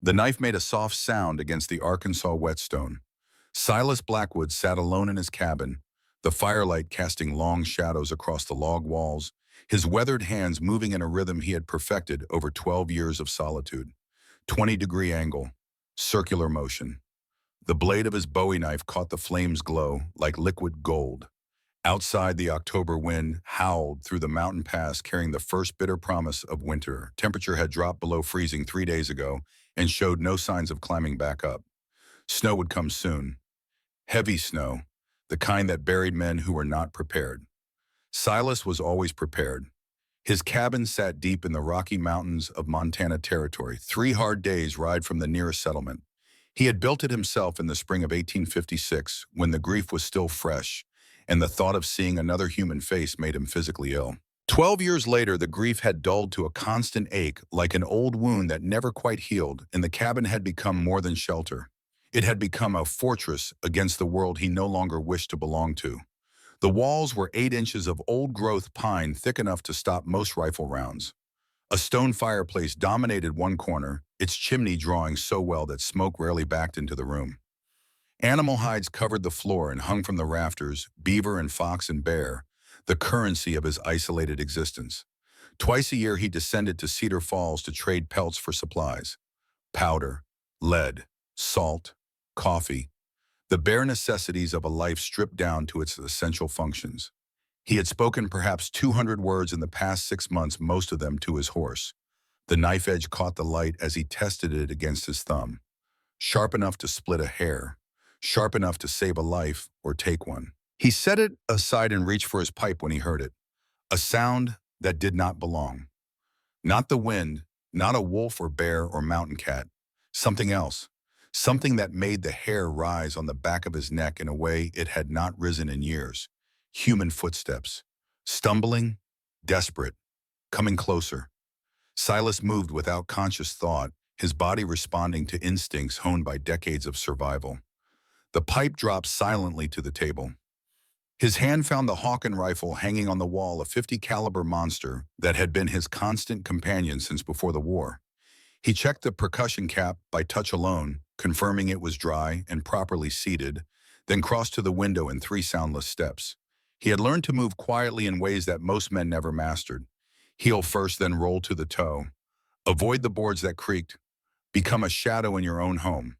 The knife made a soft sound against the Arkansas whetstone. Silas Blackwood sat alone in his cabin, the firelight casting long shadows across the log walls, his weathered hands moving in a rhythm he had perfected over 12 years of solitude. 20-degree angle, circular motion. The blade of his Bowie knife caught the flame's glow like liquid gold. Outside, the October wind howled through the mountain pass, carrying the first bitter promise of winter. Temperature had dropped below freezing 3 days ago and showed no signs of climbing back up. Snow would come soon. Heavy snow, the kind that buried men who were not prepared. Silas was always prepared. His cabin sat deep in the Rocky Mountains of Montana Territory, 3 hard days' ride from the nearest settlement. He had built it himself in the spring of 1856, when the grief was still fresh, and the thought of seeing another human face made him physically ill. 12 years later, the grief had dulled to a constant ache, like an old wound that never quite healed, and the cabin had become more than shelter. It had become a fortress against the world he no longer wished to belong to. The walls were 8 inches of old-growth pine, thick enough to stop most rifle rounds. A stone fireplace dominated one corner, its chimney drawing so well that smoke rarely backed into the room. Animal hides covered the floor and hung from the rafters, beaver and fox and bear, the currency of his isolated existence. Twice a year he descended to Cedar Falls to trade pelts for supplies. Powder, lead, salt, coffee, the bare necessities of a life stripped down to its essential functions. He had spoken perhaps 200 words in the past 6 months, most of them to his horse. The knife edge caught the light as he tested it against his thumb. Sharp enough to split a hair, sharp enough to save a life or take one. He set it aside and reached for his pipe when he heard it. A sound that did not belong. Not the wind, not a wolf or bear or mountain cat. Something else. Something that made the hair rise on the back of his neck in a way it had not risen in years. Human footsteps. Stumbling, desperate, coming closer. Silas moved without conscious thought, his body responding to instincts honed by decades of survival. The pipe dropped silently to the table. His hand found the Hawken rifle hanging on the wall, a .50 caliber monster that had been his constant companion since before the war. He checked the percussion cap by touch alone, confirming it was dry and properly seated, then crossed to the window in 3 soundless steps. He had learned to move quietly in ways that most men never mastered. Heel first, then roll to the toe. Avoid the boards that creaked. Become a shadow in your own home.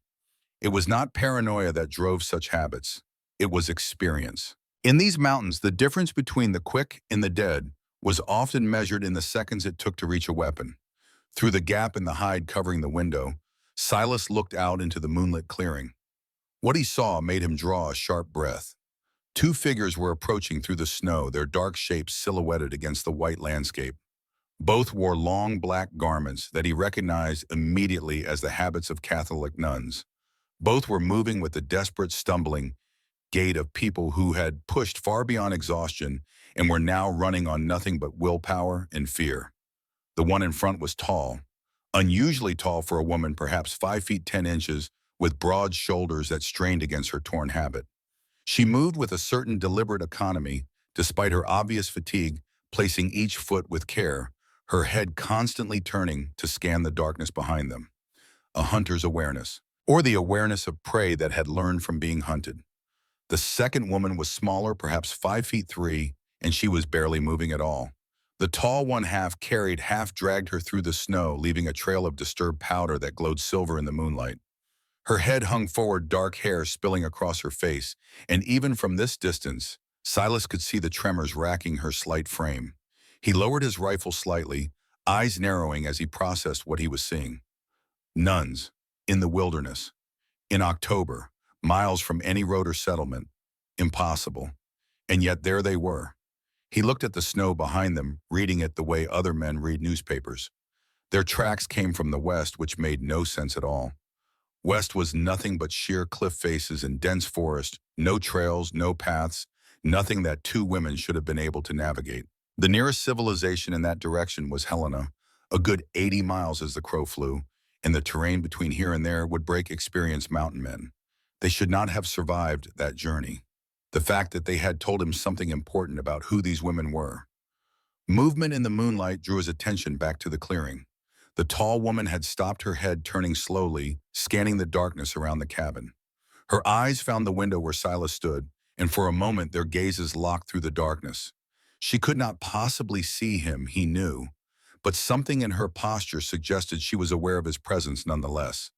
It was not paranoia that drove such habits. It was experience. In these mountains, the difference between the quick and the dead was often measured in the seconds it took to reach a weapon. Through the gap in the hide covering the window, Silas looked out into the moonlit clearing. What he saw made him draw a sharp breath. 2 figures were approaching through the snow, their dark shapes silhouetted against the white landscape. Both wore long black garments that he recognized immediately as the habits of Catholic nuns. Both were moving with the desperate, stumbling gait of people who had pushed far beyond exhaustion and were now running on nothing but willpower and fear. The one in front was tall, unusually tall for a woman, perhaps 5 feet 10 inches, with broad shoulders that strained against her torn habit. She moved with a certain deliberate economy, despite her obvious fatigue, placing each foot with care, her head constantly turning to scan the darkness behind them. A hunter's awareness, or the awareness of prey that had learned from being hunted. The second woman was smaller, perhaps 5 feet 3, and she was barely moving at all. The tall one half carried, half dragged her through the snow, leaving a trail of disturbed powder that glowed silver in the moonlight. Her head hung forward, dark hair spilling across her face, and even from this distance, Silas could see the tremors racking her slight frame. He lowered his rifle slightly, eyes narrowing as he processed what he was seeing. Nuns, in the wilderness, in October, miles from any road or settlement. Impossible. And yet there they were. He looked at the snow behind them, reading it the way other men read newspapers. Their tracks came from the west, which made no sense at all. West was nothing but sheer cliff faces and dense forest, no trails, no paths, nothing that 2 women should have been able to navigate. The nearest civilization in that direction was Helena, a good 80 miles as the crow flew, and the terrain between here and there would break experienced mountain men. They should not have survived that journey. The fact that they had told him something important about who these women were. Movement in the moonlight drew his attention back to the clearing. The tall woman had stopped, her head turning slowly, scanning the darkness around the cabin. Her eyes found the window where Silas stood, and for a moment their gazes locked through the darkness. She could not possibly see him, he knew, but something in her posture suggested she was aware of his presence nonetheless.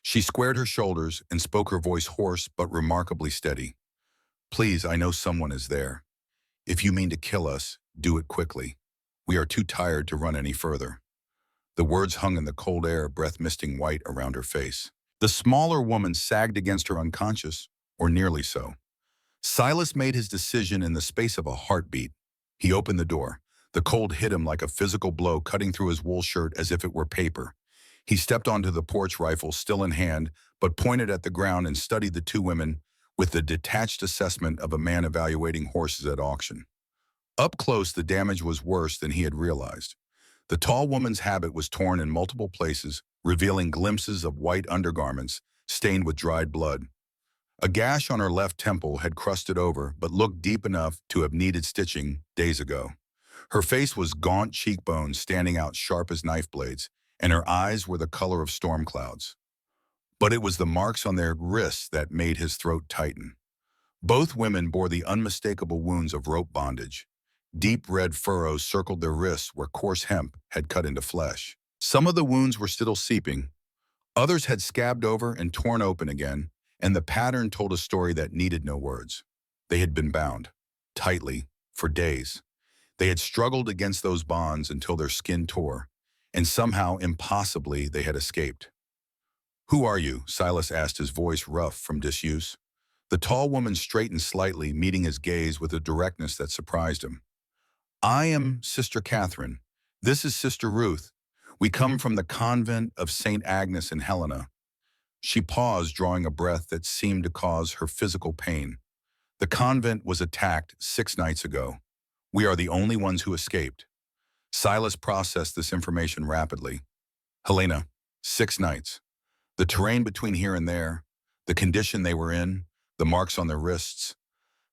She squared her shoulders and spoke, her voice hoarse but remarkably steady. "Please, I know someone is there. If you mean to kill us, do it quickly. We are too tired to run any further." The words hung in the cold air, breath misting white around her face. The smaller woman sagged against her, unconscious, or nearly so. Silas made his decision in the space of a heartbeat. He opened the door. The cold hit him like a physical blow, cutting through his wool shirt as if it were paper. He stepped onto the porch, rifle still in hand, but pointed at the ground, and studied the two women with the detached assessment of a man evaluating horses at auction. Up close, the damage was worse than he had realized. The tall woman's habit was torn in multiple places, revealing glimpses of white undergarments stained with dried blood. A gash on her left temple had crusted over, but looked deep enough to have needed stitching days ago. Her face was gaunt, cheekbones standing out sharp as knife blades, and her eyes were the color of storm clouds. But it was the marks on their wrists that made his throat tighten. Both women bore the unmistakable wounds of rope bondage. Deep red furrows circled their wrists where coarse hemp had cut into flesh. Some of the wounds were still seeping. Others had scabbed over and torn open again, and the pattern told a story that needed no words. They had been bound, tightly, for days. They had struggled against those bonds until their skin tore, and somehow, impossibly, they had escaped. "Who are you?" Silas asked, his voice rough from disuse. The tall woman straightened slightly, meeting his gaze with a directness that surprised him. "I am Sister Catherine. This is Sister Ruth. We come from the convent of St. Agnes and Helena." She paused, drawing a breath that seemed to cause her physical pain. "The convent was attacked 6 nights ago. We are the only ones who escaped." Silas processed this information rapidly. "Helena, 6 nights. The terrain between here and there, the condition they were in, the marks on their wrists.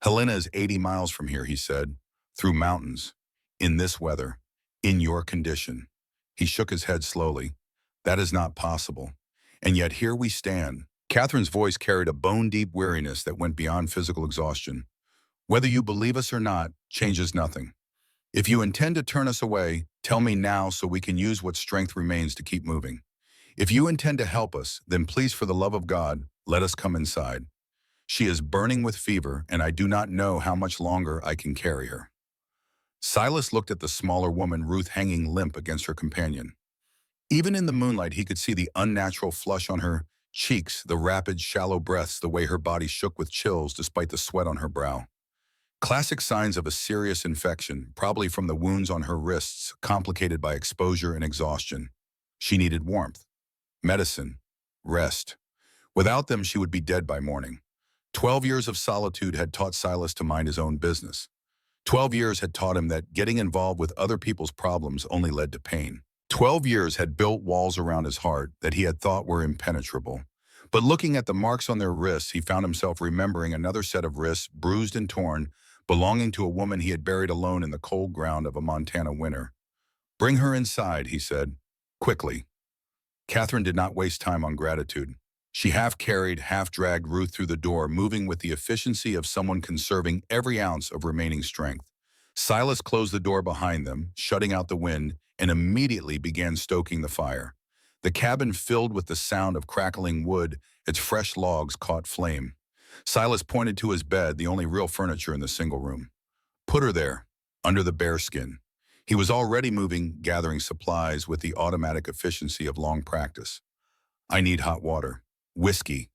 Helena is 80 miles from here," he said, "through mountains, in this weather, in your condition." He shook his head slowly. "That is not possible. And yet here we stand." Catherine's voice carried a bone-deep weariness that went beyond physical exhaustion. "Whether you believe us or not changes nothing. If you intend to turn us away, tell me now so we can use what strength remains to keep moving. If you intend to help us, then please, for the love of God, let us come inside. She is burning with fever, and I do not know how much longer I can carry her." Silas looked at the smaller woman, Ruth, hanging limp against her companion. Even in the moonlight, he could see the unnatural flush on her cheeks, the rapid, shallow breaths, the way her body shook with chills despite the sweat on her brow. Classic signs of a serious infection, probably from the wounds on her wrists, complicated by exposure and exhaustion. She needed warmth, medicine, rest. Without them, she would be dead by morning. 12 years of solitude had taught Silas to mind his own business. 12 years had taught him that getting involved with other people's problems only led to pain. 12 years had built walls around his heart that he had thought were impenetrable. But looking at the marks on their wrists, he found himself remembering another set of wrists, bruised and torn, belonging to a woman he had buried alone in the cold ground of a Montana winter. "Bring her inside," he said, quickly. Catherine did not waste time on gratitude. She half-carried, half-dragged Ruth through the door, moving with the efficiency of someone conserving every ounce of remaining strength. Silas closed the door behind them, shutting out the wind, and immediately began stoking the fire. The cabin filled with the sound of crackling wood, its fresh logs caught flame. Silas pointed to his bed, the only real furniture in the single room. "Put her there, under the bearskin." He was already moving, gathering supplies with the automatic efficiency of long practice. "I need hot water, whiskey,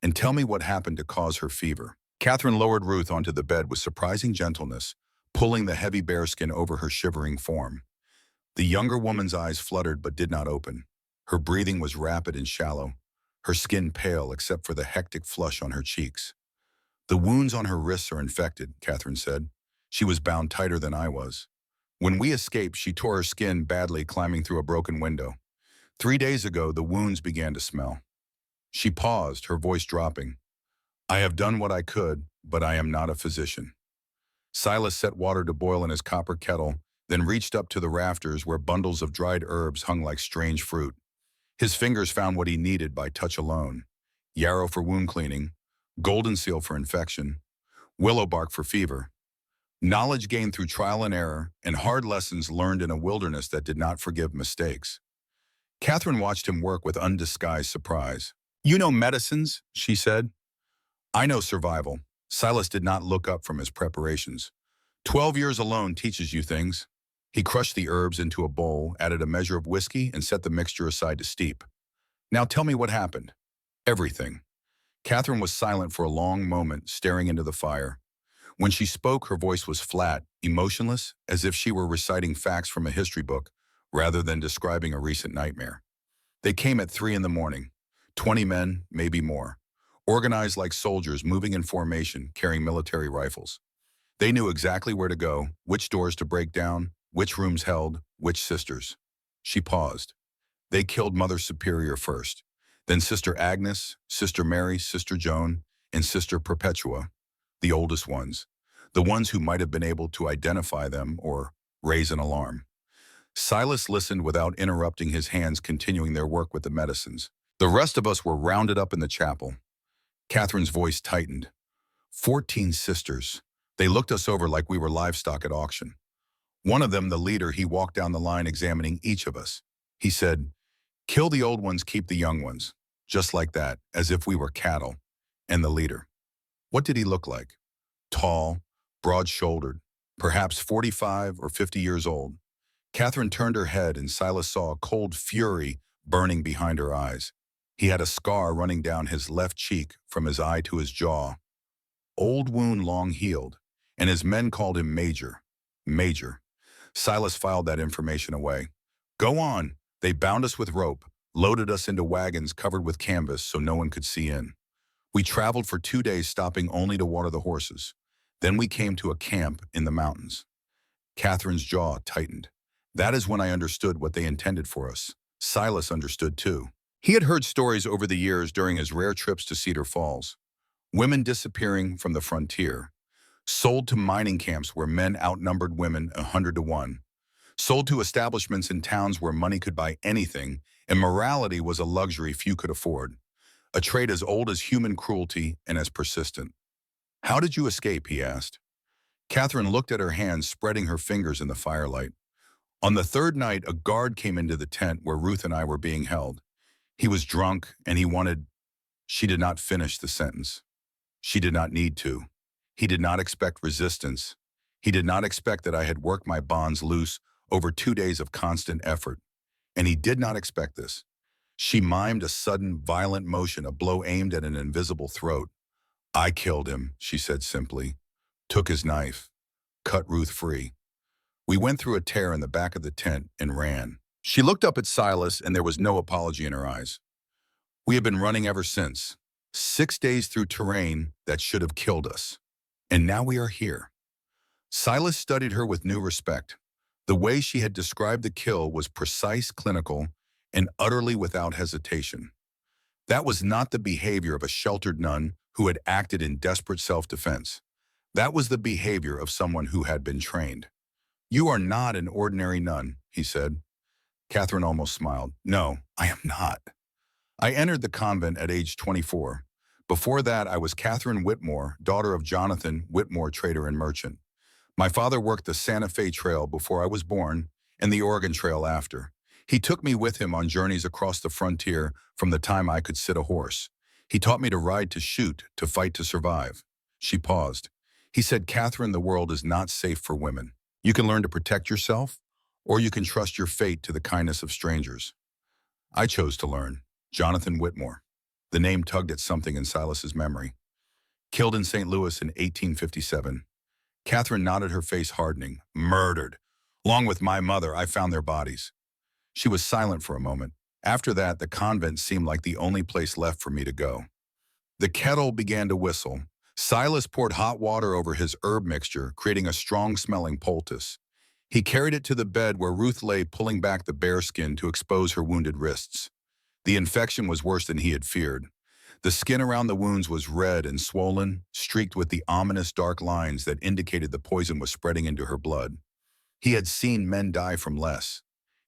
and tell me what happened to cause her fever." Catherine lowered Ruth onto the bed with surprising gentleness, pulling the heavy bearskin over her shivering form. The younger woman's eyes fluttered but did not open. Her breathing was rapid and shallow, her skin pale except for the hectic flush on her cheeks. "The wounds on her wrists are infected," Catherine said. "She was bound tighter than I was. When we escaped, she tore her skin badly climbing through a broken window. 3 days ago, the wounds began to smell." She paused, her voice dropping. "I have done what I could, but I am not a physician." Silas set water to boil in his copper kettle, then reached up to the rafters where bundles of dried herbs hung like strange fruit. His fingers found what he needed by touch alone: yarrow for wound cleaning, golden seal for infection, willow bark for fever. Knowledge gained through trial and error, and hard lessons learned in a wilderness that did not forgive mistakes. Catherine watched him work with undisguised surprise. "You know medicines," she said. "I know survival." Silas did not look up from his preparations. 12 years alone teaches you things." He crushed the herbs into a bowl, added a measure of whiskey, and set the mixture aside to steep. "Now tell me what happened." "Everything." Catherine was silent for a long moment, staring into the fire. When she spoke, her voice was flat, emotionless, as if she were reciting facts from a history book rather than describing a recent nightmare. "They came at 3 in the morning. 20 men, maybe more. Organized like soldiers, moving in formation, carrying military rifles. They knew exactly where to go, which doors to break down, which rooms held, which sisters." She paused. "They killed Mother Superior first, then Sister Agnes, Sister Mary, Sister Joan, and Sister Perpetua, the oldest ones, the ones who might have been able to identify them or raise an alarm." Silas listened without interrupting, his hands continuing their work with the medicines. "The rest of us were rounded up in the chapel." Catherine's voice tightened. 14 sisters. They looked us over like we were livestock at auction. One of them, the leader, he walked down the line examining each of us. He said, "Kill the old ones, keep the young ones." Just like that, as if we were cattle. And the leader. What did he look like? Tall, broad-shouldered, perhaps 45 or 50 years old. Catherine turned her head and Silas saw a cold fury burning behind her eyes. He had a scar running down his left cheek from his eye to his jaw. Old wound long healed, and his men called him Major. Major. Silas filed that information away. "Go on." They bound us with rope, loaded us into wagons covered with canvas so no one could see in. We traveled for 2 days, stopping only to water the horses. Then we came to a camp in the mountains. Catherine's jaw tightened. That is when I understood what they intended for us. Silas understood too. He had heard stories over the years during his rare trips to Cedar Falls. Women disappearing from the frontier. Sold to mining camps where men outnumbered women 100 to 1. Sold to establishments in towns where money could buy anything, and morality was a luxury few could afford. A trait as old as human cruelty and as persistent. "How did you escape?" he asked. Catherine looked at her hands, spreading her fingers in the firelight. "On the third night, a guard came into the tent where Ruth and I were being held. He was drunk, and he wanted—" She did not finish the sentence. She did not need to. He did not expect resistance. He did not expect that I had worked my bonds loose over 2 days of constant effort. And he did not expect this. She mimed a sudden, violent motion, a blow aimed at an invisible throat. "I killed him," she said simply. "Took his knife. Cut Ruth free." We went through a tear in the back of the tent and ran. She looked up at Silas, and there was no apology in her eyes. "We have been running ever since. 6 days through terrain that should have killed us. And now we are here." Silas studied her with new respect. The way she had described the kill was precise, clinical, and utterly without hesitation. That was not the behavior of a sheltered nun who had acted in desperate self-defense. That was the behavior of someone who had been trained. "You are not an ordinary nun," he said. Catherine almost smiled. "No, I am not. I entered the convent at age 24. Before that, I was Catherine Whitmore, daughter of Jonathan Whitmore, trader and merchant. My father worked the Santa Fe Trail before I was born and the Oregon Trail after. He took me with him on journeys across the frontier from the time I could sit a horse. He taught me to ride to shoot, to fight to survive." She paused. He said, "Catherine, the world is not safe for women. You can learn to protect yourself, or you can trust your fate to the kindness of strangers." I chose to learn. Jonathan Whitmore. The name tugged at something in Silas's memory. Killed in St. Louis in 1857. Catherine nodded, her face hardening. "Murdered. Along with my mother, I found their bodies." She was silent for a moment. After that, the convent seemed like the only place left for me to go. The kettle began to whistle. Silas poured hot water over his herb mixture, creating a strong-smelling poultice. He carried it to the bed where Ruth lay, pulling back the bearskin to expose her wounded wrists. The infection was worse than he had feared. The skin around the wounds was red and swollen, streaked with the ominous dark lines that indicated the poison was spreading into her blood. He had seen men die from less.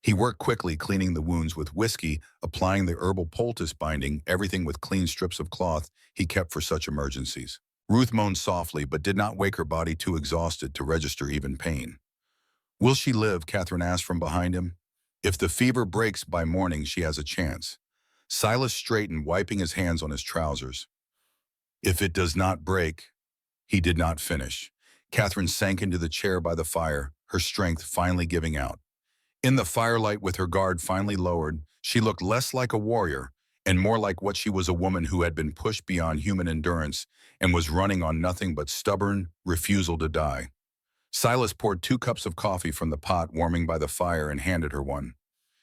He worked quickly, cleaning the wounds with whiskey, applying the herbal poultice binding, everything with clean strips of cloth he kept for such emergencies. Ruth moaned softly, but did not wake her body too exhausted to register even pain. Will she live? Catherine asked from behind him. If the fever breaks by morning, she has a chance. Silas straightened, wiping his hands on his trousers. If it does not break, he did not finish. Catherine sank into the chair by the fire, her strength finally giving out. In the firelight, with her guard finally lowered, she looked less like a warrior and more like what she was, a woman who had been pushed beyond human endurance and was running on nothing but stubborn refusal to die. Silas poured 2 cups of coffee from the pot warming by the fire and handed her one.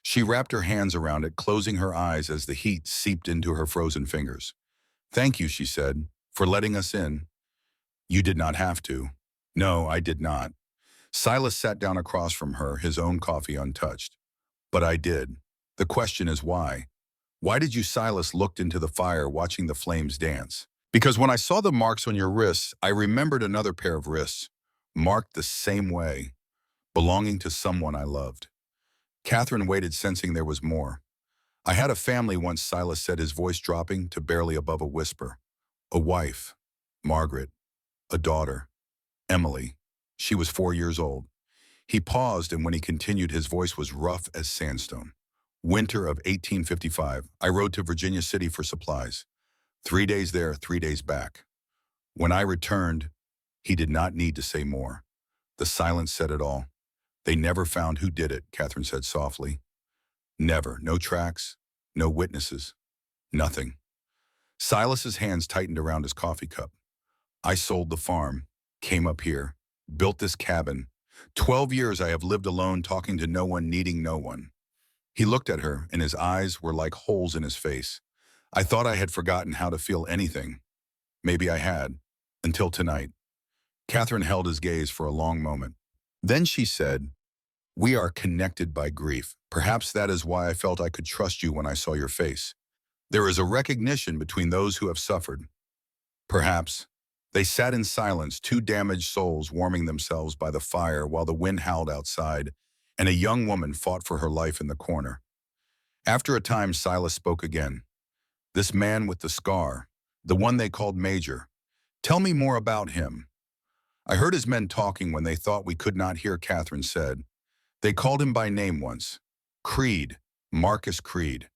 She wrapped her hands around it, closing her eyes as the heat seeped into her frozen fingers. Thank you, she said, for letting us in. You did not have to. No, I did not. Silas sat down across from her, his own coffee untouched. But I did. The question is why? Why did you? Silas looked into the fire, watching the flames dance. Because when I saw the marks on your wrists, I remembered another pair of wrists, marked the same way, belonging to someone I loved. Catherine waited, sensing there was more. I had a family once, Silas said, his voice dropping to barely above a whisper. A wife, Margaret, a daughter, Emily. She was 4 years old. He paused, and when he continued, his voice was rough as sandstone. Winter of 1855, I rode to Virginia City for supplies. 3 days there, 3 days back. When I returned, he did not need to say more. The silence said it all. They never found who did it, Catherine said softly. Never. No tracks, no witnesses, nothing. Silas's hands tightened around his coffee cup. I sold the farm, came up here, built this cabin. 12 years I have lived alone, talking to no one, needing no one. He looked at her, and his eyes were like holes in his face. I thought I had forgotten how to feel anything. Maybe I had, until tonight. Catherine held his gaze for a long moment. Then she said, we are connected by grief. Perhaps that is why I felt I could trust you when I saw your face. There is a recognition between those who have suffered. Perhaps. They sat in silence, 2 damaged souls warming themselves by the fire while the wind howled outside, and a young woman fought for her life in the corner. After a time, Silas spoke again. This man with the scar, the one they called Major. Tell me more about him. I heard his men talking when they thought we could not hear, Catherine said. They called him by name once. Creed, Marcus Creed.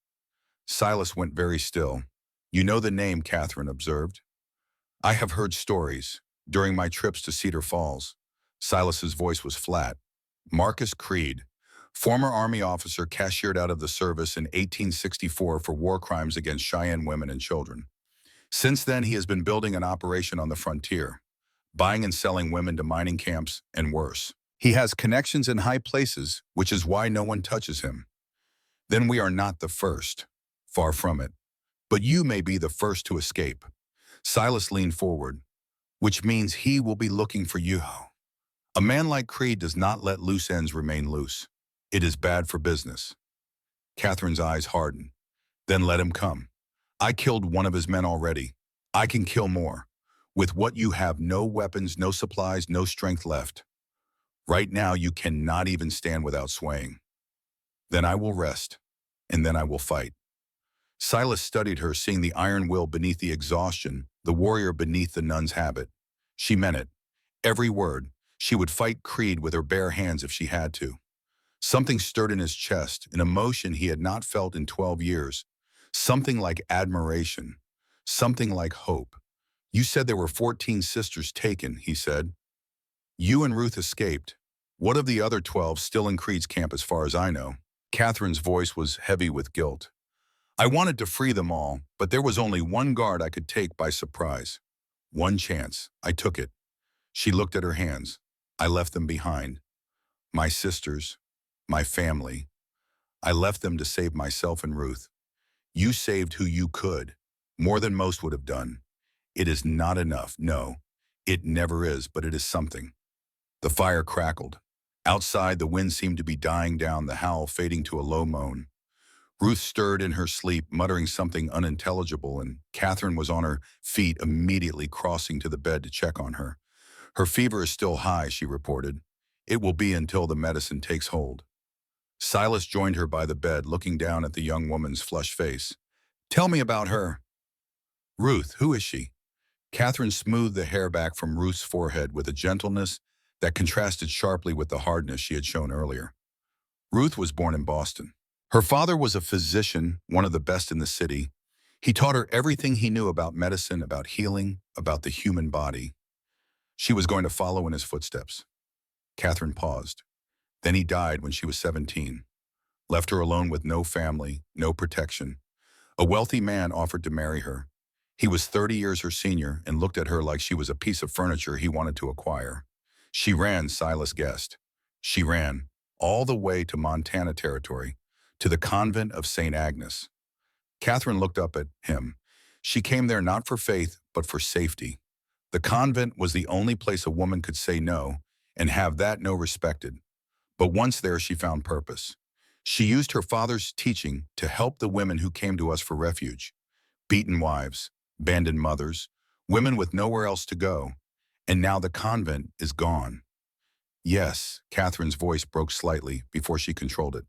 Silas went very still. You know the name, Catherine observed. I have heard stories during my trips to Cedar Falls. Silas's voice was flat. Marcus Creed, former Army officer, cashiered out of the service in 1864 for war crimes against Cheyenne women and children. Since then, he has been building an operation on the frontier, buying and selling women to mining camps and worse. He has connections in high places, which is why no one touches him. Then we are not the first. Far from it. But you may be the first to escape. Silas leaned forward, which means he will be looking for you. A man like Creed does not let loose ends remain loose. It is bad for business. Catherine's eyes hardened. Then let him come. I killed one of his men already. I can kill more. With what you have, no weapons, no supplies, no strength left. Right now, you cannot even stand without swaying. Then I will rest, and then I will fight. Silas studied her, seeing the iron will beneath the exhaustion, the warrior beneath the nun's habit. She meant it. Every word. She would fight Creed with her bare hands if she had to. Something stirred in his chest, an emotion he had not felt in 12 years. Something like admiration. Something like hope. You said there were 14 sisters taken, he said. You and Ruth escaped. What of the other 12 still in Creed's camp as far as I know? Catherine's voice was heavy with guilt. I wanted to free them all, but there was only one guard I could take by surprise. One chance. I took it. She looked at her hands. I left them behind. My sisters, my family. I left them to save myself and Ruth. You saved who you could, more than most would have done. It is not enough, no. It never is, but it is something. The fire crackled. Outside, the wind seemed to be dying down, the howl fading to a low moan. Ruth stirred in her sleep, muttering something unintelligible, and Catherine was on her feet, immediately crossing to the bed to check on her. Her fever is still high, she reported. It will be until the medicine takes hold. Silas joined her by the bed, looking down at the young woman's flushed face. Tell me about her. Ruth, who is she? Catherine smoothed the hair back from Ruth's forehead with a gentleness that contrasted sharply with the hardness she had shown earlier. Ruth was born in Boston. Her father was a physician, one of the best in the city. He taught her everything he knew about medicine, about healing, about the human body. She was going to follow in his footsteps. Catherine paused. Then he died when she was 17, left her alone with no family, no protection. A wealthy man offered to marry her. He was 30 years her senior and looked at her like she was a piece of furniture he wanted to acquire. She ran, Silas guessed. She ran all the way to Montana Territory, to the convent of St. Agnes. Catherine looked up at him. She came there not for faith, but for safety. The convent was the only place a woman could say no and have that no respected. But once there, she found purpose. She used her father's teaching to help the women who came to us for refuge. Beaten wives, abandoned mothers, women with nowhere else to go. And now the convent is gone. Yes, Catherine's voice broke slightly before she controlled it.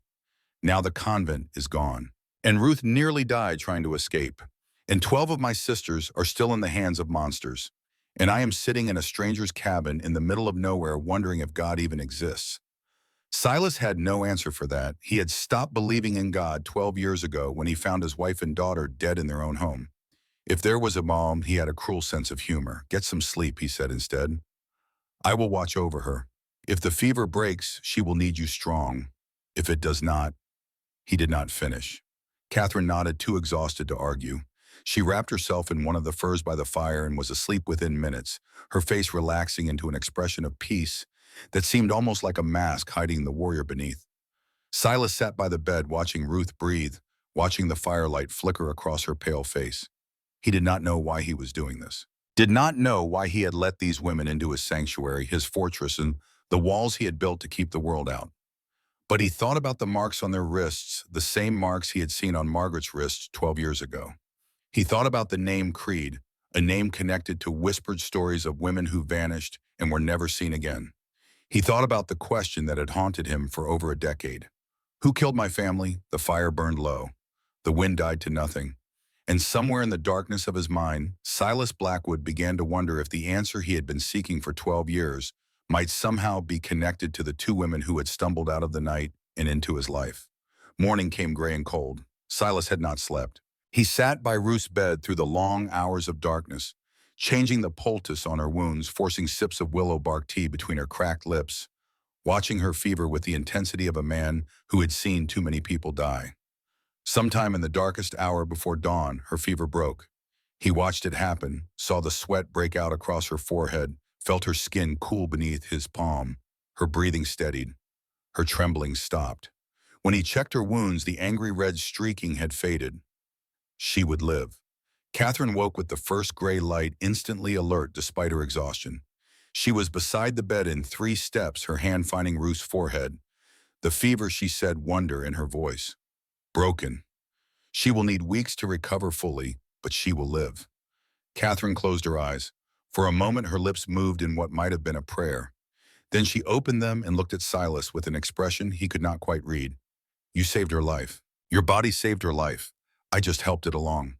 Now the convent is gone. And Ruth nearly died trying to escape. And 12 of my sisters are still in the hands of monsters. And I am sitting in a stranger's cabin in the middle of nowhere wondering if God even exists. Silas had no answer for that. He had stopped believing in God 12 years ago when he found his wife and daughter dead in their own home. If there was a mom, he had a cruel sense of humor. Get some sleep, he said instead. I will watch over her. If the fever breaks, she will need you strong. If it does not, he did not finish. Catherine nodded, too exhausted to argue. She wrapped herself in one of the furs by the fire and was asleep within minutes, her face relaxing into an expression of peace that seemed almost like a mask hiding the warrior beneath. Silas sat by the bed watching Ruth breathe, watching the firelight flicker across her pale face. He did not know why he was doing this. Did not know why he had let these women into his sanctuary, his fortress, and the walls he had built to keep the world out. But he thought about the marks on their wrists, the same marks he had seen on Margaret's wrists 12 years ago. He thought about the name Creed, a name connected to whispered stories of women who vanished and were never seen again. He thought about the question that had haunted him for over a decade. Who killed my family? The fire burned low. The wind died to nothing. And somewhere in the darkness of his mind, Silas Blackwood began to wonder if the answer he had been seeking for 12 years might somehow be connected to the two women who had stumbled out of the night and into his life. Morning came gray and cold. Silas had not slept. He sat by Ruth's bed through the long hours of darkness, changing the poultice on her wounds, forcing sips of willow bark tea between her cracked lips, watching her fever with the intensity of a man who had seen too many people die. Sometime in the darkest hour before dawn, her fever broke. He watched it happen, saw the sweat break out across her forehead, felt her skin cool beneath his palm. Her breathing steadied. Her trembling stopped. When he checked her wounds, the angry red streaking had faded. She would live. Catherine woke with the first gray light, instantly alert despite her exhaustion. She was beside the bed in 3 steps, her hand finding Ruth's forehead. The fever, she said, wonder in her voice. Broken. She will need weeks to recover fully, but she will live. Catherine closed her eyes. For a moment, her lips moved in what might have been a prayer. Then she opened them and looked at Silas with an expression he could not quite read. You saved her life. Your body saved her life. I just helped it along.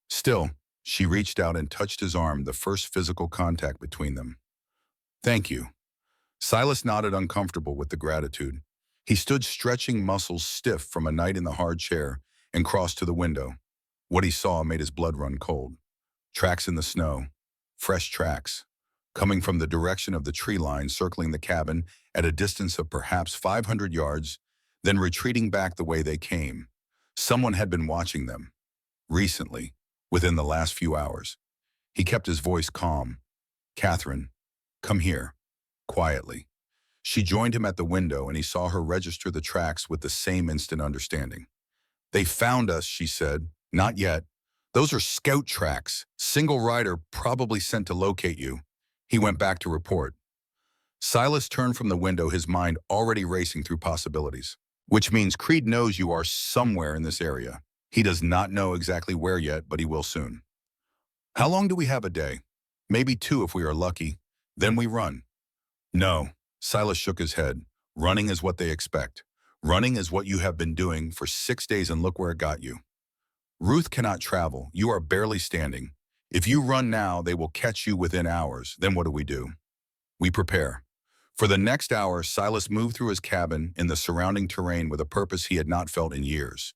Still, she reached out and touched his arm, the first physical contact between them. Thank you. Silas nodded, uncomfortable with the gratitude. He stood stretching, muscles stiff from a night in the hard chair, and crossed to the window. What he saw made his blood run cold. Tracks in the snow. Fresh tracks. Coming from the direction of the tree line circling the cabin at a distance of perhaps 500 yards, then retreating back the way they came. Someone had been watching them. Recently, within the last few hours. He kept his voice calm. Catherine, come here. Quietly. She joined him at the window, and he saw her register the tracks with the same instant understanding. They found us, she said. Not yet. Those are scout tracks. Single rider probably sent to locate you. He went back to report. Silas turned from the window, his mind already racing through possibilities. Which means Creed knows you are somewhere in this area. He does not know exactly where yet, but he will soon. How long do we have a day? Maybe 2 if we are lucky. Then we run. No, Silas shook his head. Running is what they expect. Running is what you have been doing for 6 days and look where it got you. Ruth cannot travel. You are barely standing. If you run now, they will catch you within hours. Then what do? We prepare. For the next hour, Silas moved through his cabin in the surrounding terrain with a purpose he had not felt in years.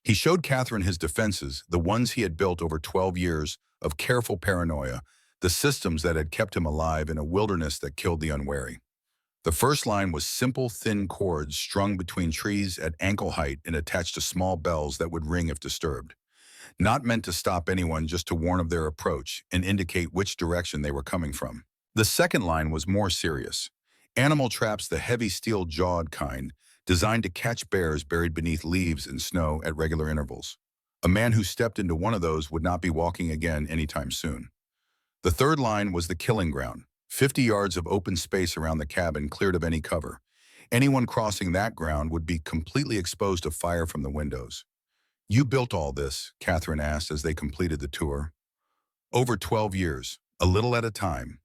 He showed Catherine his defenses, the ones he had built over 12 years of careful paranoia, the systems that had kept him alive in a wilderness that killed the unwary. The first line was simple, thin cords strung between trees at ankle height and attached to small bells that would ring if disturbed. Not meant to stop anyone, just to warn of their approach and indicate which direction they were coming from. The second line was more serious. Animal traps, the heavy steel-jawed kind, designed to catch bears buried beneath leaves and snow at regular intervals. A man who stepped into one of those would not be walking again anytime soon. The third line was the killing ground, 50 yards of open space around the cabin cleared of any cover. Anyone crossing that ground would be completely exposed to fire from the windows. You built all this, Catherine asked as they completed the tour. Over 12 years, a little at a time.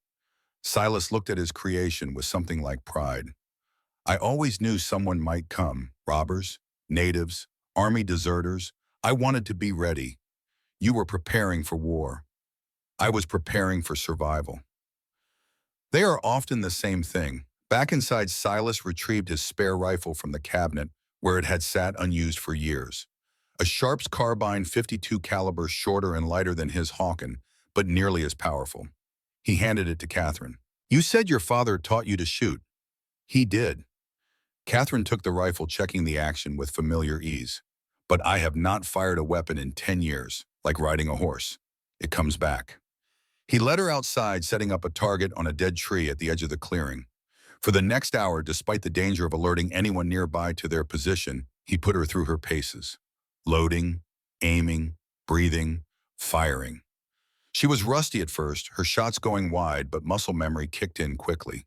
Silas looked at his creation with something like pride. I always knew someone might come, robbers, natives, army deserters. I wanted to be ready. You were preparing for war. I was preparing for survival. They are often the same thing. Back inside, Silas retrieved his spare rifle from the cabinet where it had sat unused for years. A Sharps carbine .52 caliber, shorter and lighter than his Hawken, but nearly as powerful. He handed it to Catherine. You said your father taught you to shoot. He did. Catherine took the rifle, checking the action with familiar ease. But I have not fired a weapon in 10 years, like riding a horse. It comes back. He led her outside, setting up a target on a dead tree at the edge of the clearing. For the next hour, despite the danger of alerting anyone nearby to their position, he put her through her paces. Loading, aiming, breathing, firing. She was rusty at first, her shots going wide, but muscle memory kicked in quickly.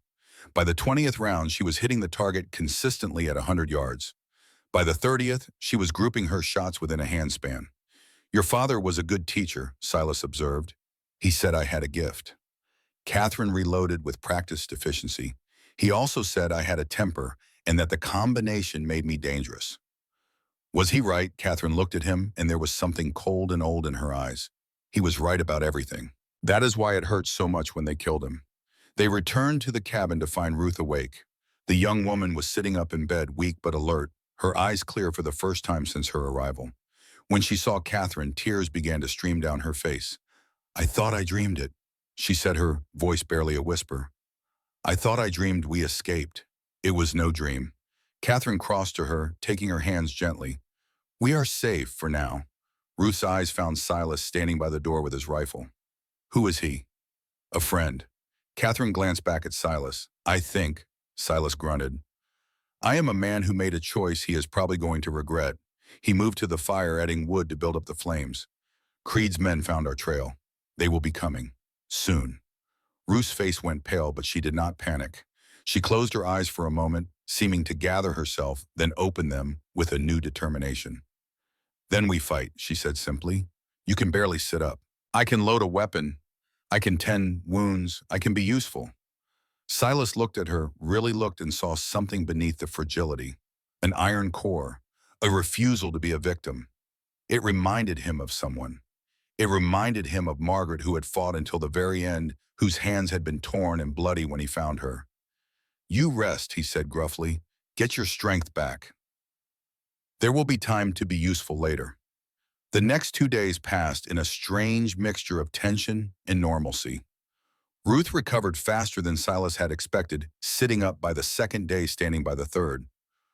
By the 20th round, she was hitting the target consistently at 100 yards. By the 30th, she was grouping her shots within a handspan. Your father was a good teacher, Silas observed. He said I had a gift. Catherine reloaded with practice deficiency. He also said I had a temper and that the combination made me dangerous. Was he right? Catherine looked at him, and there was something cold and old in her eyes. He was right about everything. That is why it hurt so much when they killed him. They returned to the cabin to find Ruth awake. The young woman was sitting up in bed, weak but alert, her eyes clear for the first time since her arrival. When she saw Catherine, tears began to stream down her face. I thought I dreamed it, she said, her voice barely a whisper. I thought I dreamed we escaped. It was no dream. Catherine crossed to her, taking her hands gently. We are safe for now. Ruth's eyes found Silas standing by the door with his rifle. Who is he? A friend. Catherine glanced back at Silas. I think, Silas grunted. I am a man who made a choice he is probably going to regret. He moved to the fire, adding wood to build up the flames. Creed's men found our trail. They will be coming. Soon. Ruth's face went pale, but she did not panic. She closed her eyes for a moment, seeming to gather herself, then opened them with a new determination. Then we fight, she said simply. You can barely sit up. I can load a weapon. I can tend wounds. I can be useful. Silas looked at her, really looked, and saw something beneath the fragility. An iron core, a refusal to be a victim. It reminded him of someone. It reminded him of Margaret, who had fought until the very end, whose hands had been torn and bloody when he found her. You rest, he said gruffly. Get your strength back. There will be time to be useful later. The next 2 days passed in a strange mixture of tension and normalcy. Ruth recovered faster than Silas had expected, sitting up by the second day, standing by the third.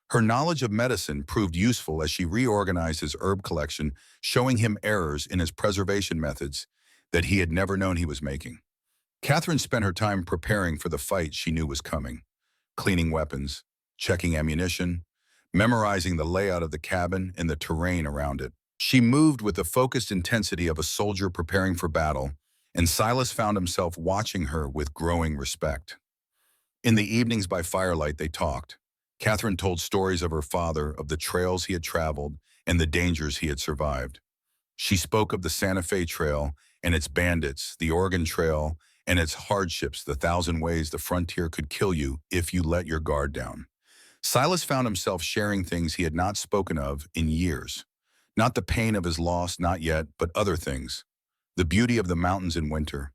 Her knowledge of medicine proved useful as she reorganized his herb collection, showing him errors in his preservation methods that he had never known he was making. Catherine spent her time preparing for the fight she knew was coming, cleaning weapons, checking ammunition, memorizing the layout of the cabin and the terrain around it. She moved with the focused intensity of a soldier preparing for battle, and Silas found himself watching her with growing respect. In the evenings by firelight, they talked. Catherine told stories of her father, of the trails he had traveled, and the dangers he had survived. She spoke of the Santa Fe Trail and its bandits, the Oregon Trail, and its hardships, the thousand ways the frontier could kill you if you let your guard down. Silas found himself sharing things he had not spoken of in years. Not the pain of his loss, not yet, but other things. The beauty of the mountains in winter,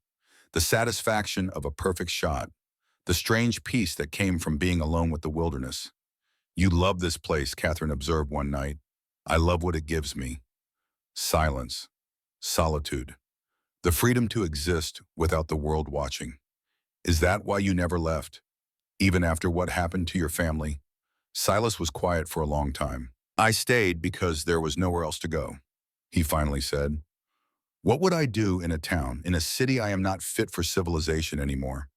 the satisfaction of a perfect shot, the strange peace that came from being alone with the wilderness. "You love this place," Catherine observed one night. "I love what it gives me. Silence, solitude, the freedom to exist without the world watching. Is that why you never left, even after what happened to your family?" Silas was quiet for a long time. "I stayed because there was nowhere else to go," he finally said. "What would I do in a town, in a city I am not fit for civilization anymore?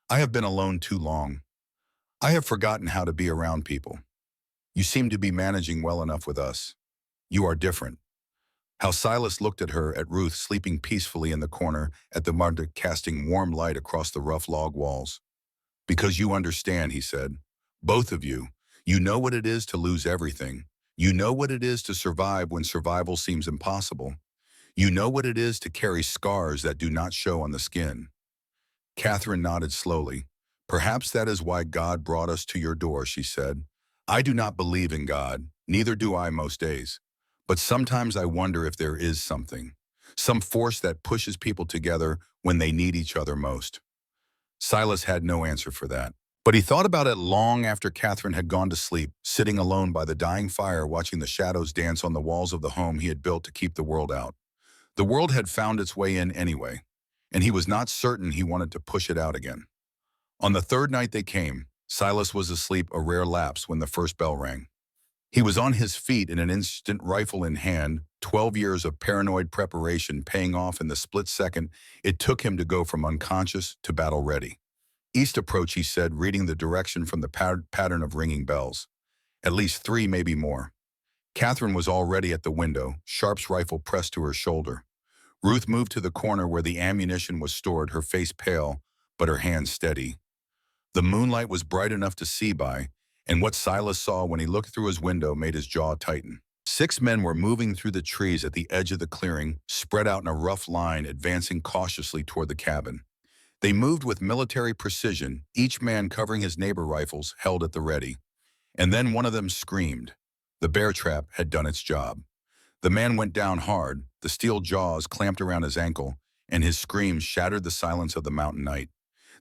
I have been alone too long. I have forgotten how to be around people. You seem to be managing well enough with us. You are different." How Silas looked at her, at Ruth sleeping peacefully in the corner, at the mud casting warm light across the rough log walls. "Because you understand," he said. "Both of you. You know what it is to lose everything. You know what it is to survive when survival seems impossible. You know what it is to carry scars that do not show on the skin." Catherine nodded slowly. "Perhaps that is why God brought us to your door," she said. "I do not believe in God, neither do I most days. But sometimes I wonder if there is something, some force that pushes people together when they need each other most." Silas had no answer for that. But he thought about it long after Catherine had gone to sleep, sitting alone by the dying fire watching the shadows dance on the walls of the home he had built to keep the world out. The world had found its way in anyway, and he was not certain he wanted to push it out again. On the third night they came, Silas was asleep, a rare lapse, when the first bell rang. He was on his feet in an instant, rifle in hand, 12 years of paranoid preparation paying off in the split second it took him to go from unconscious to battle ready. "East approach," he said, reading the direction from the pattern of ringing bells. "At least 3, maybe more." Catherine was already at the window, Sharp's rifle pressed to her shoulder. Ruth moved to the corner where the ammunition was stored, her face pale, but her hands steady. The moonlight was bright enough to see by, and what Silas saw when he looked through his window made his jaw tighten. 6 men were moving through the trees at the edge of the clearing, spread out in a rough line, advancing cautiously toward the cabin. They moved with military precision, each man covering his neighbor, rifles held at the ready. And then one of them screamed. The bear trap had done its job. The man went down hard, the steel jaws clamped around his ankle, and his screams shattered the silence of the mountain night.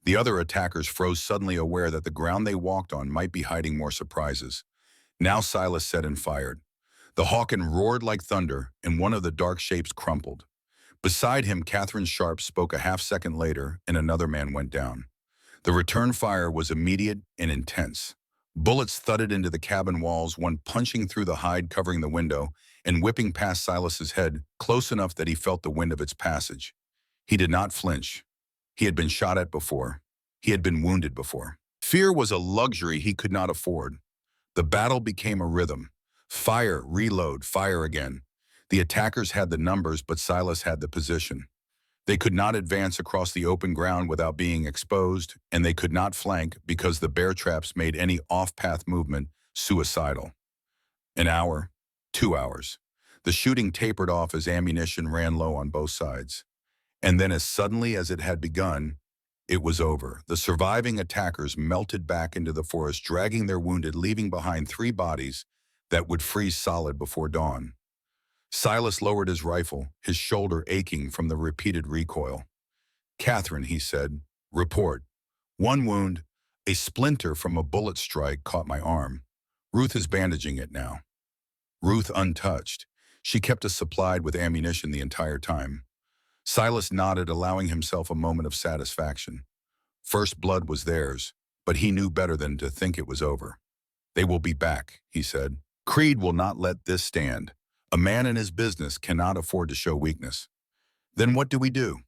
The other attackers froze, suddenly aware that the ground they walked on might be hiding more surprises. Now Silas set and fired. The Hawken roared like thunder, and one of the dark shapes crumpled. Beside him, Catherine Sharp spoke a half-second later, and another man went down. The return fire was immediate and intense. Bullets thudded into the cabin walls, one punching through the hide covering the window and whipping past Silas's head, close enough that he felt the wind of its passage. He did not flinch. He had been shot at before. He had been wounded before. Fear was a luxury he could not afford. The battle became a rhythm. Fire, reload, fire again. The attackers had the numbers, but Silas had the position. They could not advance across the open ground without being exposed, and they could not flank because the bear traps made any off-path movement suicidal. An hour, 2 hours. The shooting tapered off as ammunition ran low on both sides. And then as suddenly as it had begun, it was over. The surviving attackers melted back into the forest, dragging their wounded, leaving behind 3 bodies that would freeze solid before dawn. Silas lowered his rifle, his shoulder aching from the repeated recoil. "Catherine," he said, "report. 1 wound, a splinter from a bullet strike caught my arm. Ruth is bandaging it now." Ruth untouched. She kept us supplied with ammunition the entire time. Silas nodded, allowing himself a moment of satisfaction. First blood was theirs, but he knew better than to think it was over. "They will be back," he said. "Creed will not let this stand. A man in his business cannot afford to show weakness." "Then what do we do?"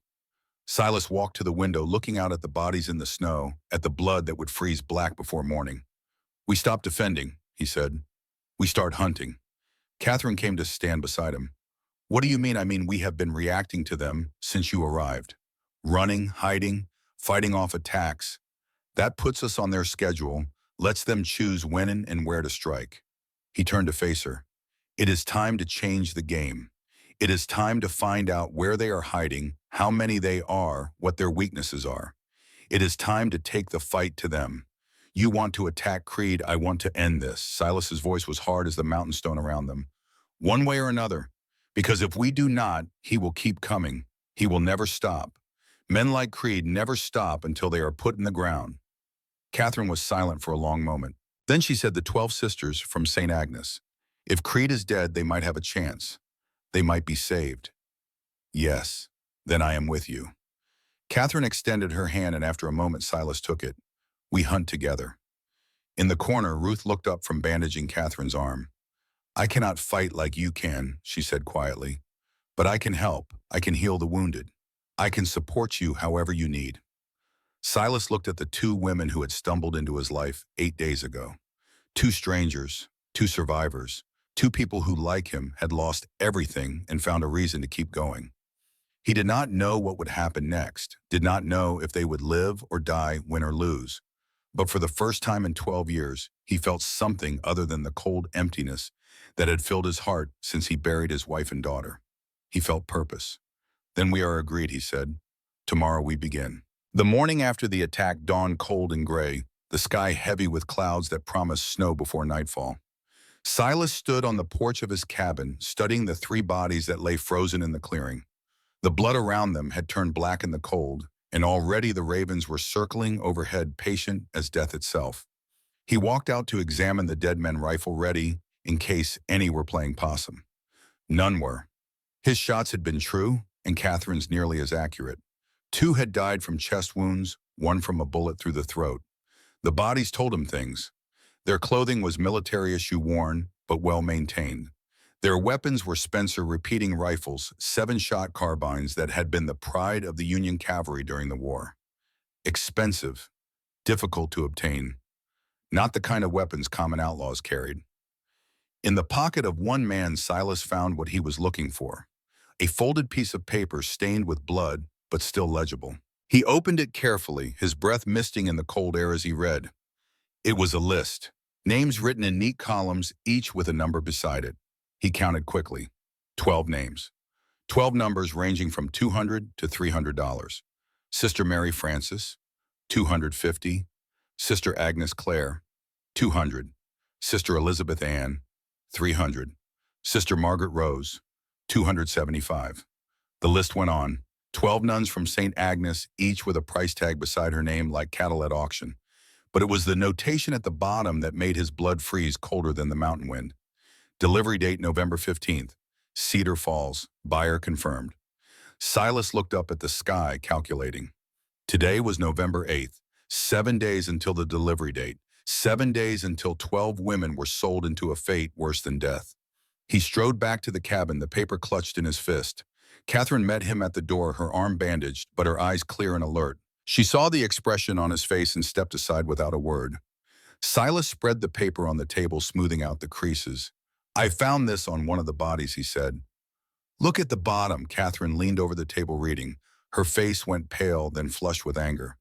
Silas walked to the window, looking out at the bodies in the snow, at the blood that would freeze black before morning. "We stop defending," he said. "We start hunting." Catherine came to stand beside him. "What do you mean?" "I mean, we have been reacting to them since you arrived. Running, hiding, fighting off attacks. That puts us on their schedule, lets them choose when and where to strike." He turned to face her. "It is time to change the game. It is time to find out where they are hiding, how many they are, what their weaknesses are. It is time to take the fight to them. You want to attack Creed, I want to end this. Silas's voice was hard as the mountain stone around them. One way or another. Because if we do not, he will keep coming. He will never stop. Men like Creed never stop until they are put in the ground. Catherine was silent for a long moment. Then she said the 12 sisters from St. Agnes. If Creed is dead, they might have a chance. They might be saved. Yes, then I am with you. Catherine extended her hand, and after a moment Silas took it. We hunt together. In the corner, Ruth looked up from bandaging Catherine's arm. I cannot fight like you can, she said quietly. But I can help. I can heal the wounded. I can support you however you need. Silas looked at the two women who had stumbled into his life 8 days ago. Two strangers, two survivors, two people who, like him, had lost everything and found a reason to keep going. He did not know what would happen next, did not know if they would live or die, win or lose. But for the first time in 12 years, he felt something other than the cold emptiness that had filled his heart since he buried his wife and daughter. He felt purpose. Then we are agreed, he said. Tomorrow we begin. The morning after the attack dawned cold and gray, the sky heavy with clouds that promised snow before nightfall. Silas stood on the porch of his cabin, studying the 3 bodies that lay frozen in the clearing. The blood around them had turned black in the cold, and already the ravens were circling overhead, patient as death itself. He walked out to examine the dead men, rifle ready in case any were playing possum. None were. His shots had been true, and Catherine's nearly as accurate. 2 had died from chest wounds, 1 from a bullet through the throat. The bodies told him things. Their clothing was military issue worn, but well maintained. Their weapons were Spencer repeating rifles, 7-shot carbines that had been the pride of the Union cavalry during the war. Expensive, difficult to obtain. Not the kind of weapons common outlaws carried. In the pocket of one man, Silas found what he was looking for. A folded piece of paper stained with blood, but still legible. He opened it carefully, his breath misting in the cold air as he read. It was a list, names written in neat columns, each with a number beside it. He counted quickly. 12 names. 12 numbers ranging from $200 to $300. Sister Mary Frances, $250. Sister Agnes Clare, $200. Sister Elizabeth Ann, $300. Sister Margaret Rose, $275. The list went on. 12 nuns from St. Agnes, each with a price tag beside her name like cattle at auction. But it was the notation at the bottom that made his blood freeze colder than the mountain wind. Delivery date November 15th. Cedar Falls. Buyer confirmed. Silas looked up at the sky, calculating. Today was November 8th. 7 days until the delivery date. 7 days until 12 women were sold into a fate worse than death. He strode back to the cabin, the paper clutched in his fist. Catherine met him at the door, her arm bandaged, but her eyes clear and alert. She saw the expression on his face and stepped aside without a word. Silas spread the paper on the table, smoothing out the creases. I found this on one of the bodies, he said. Look at the bottom. Catherine leaned over the table reading. Her face went pale, then flushed with anger.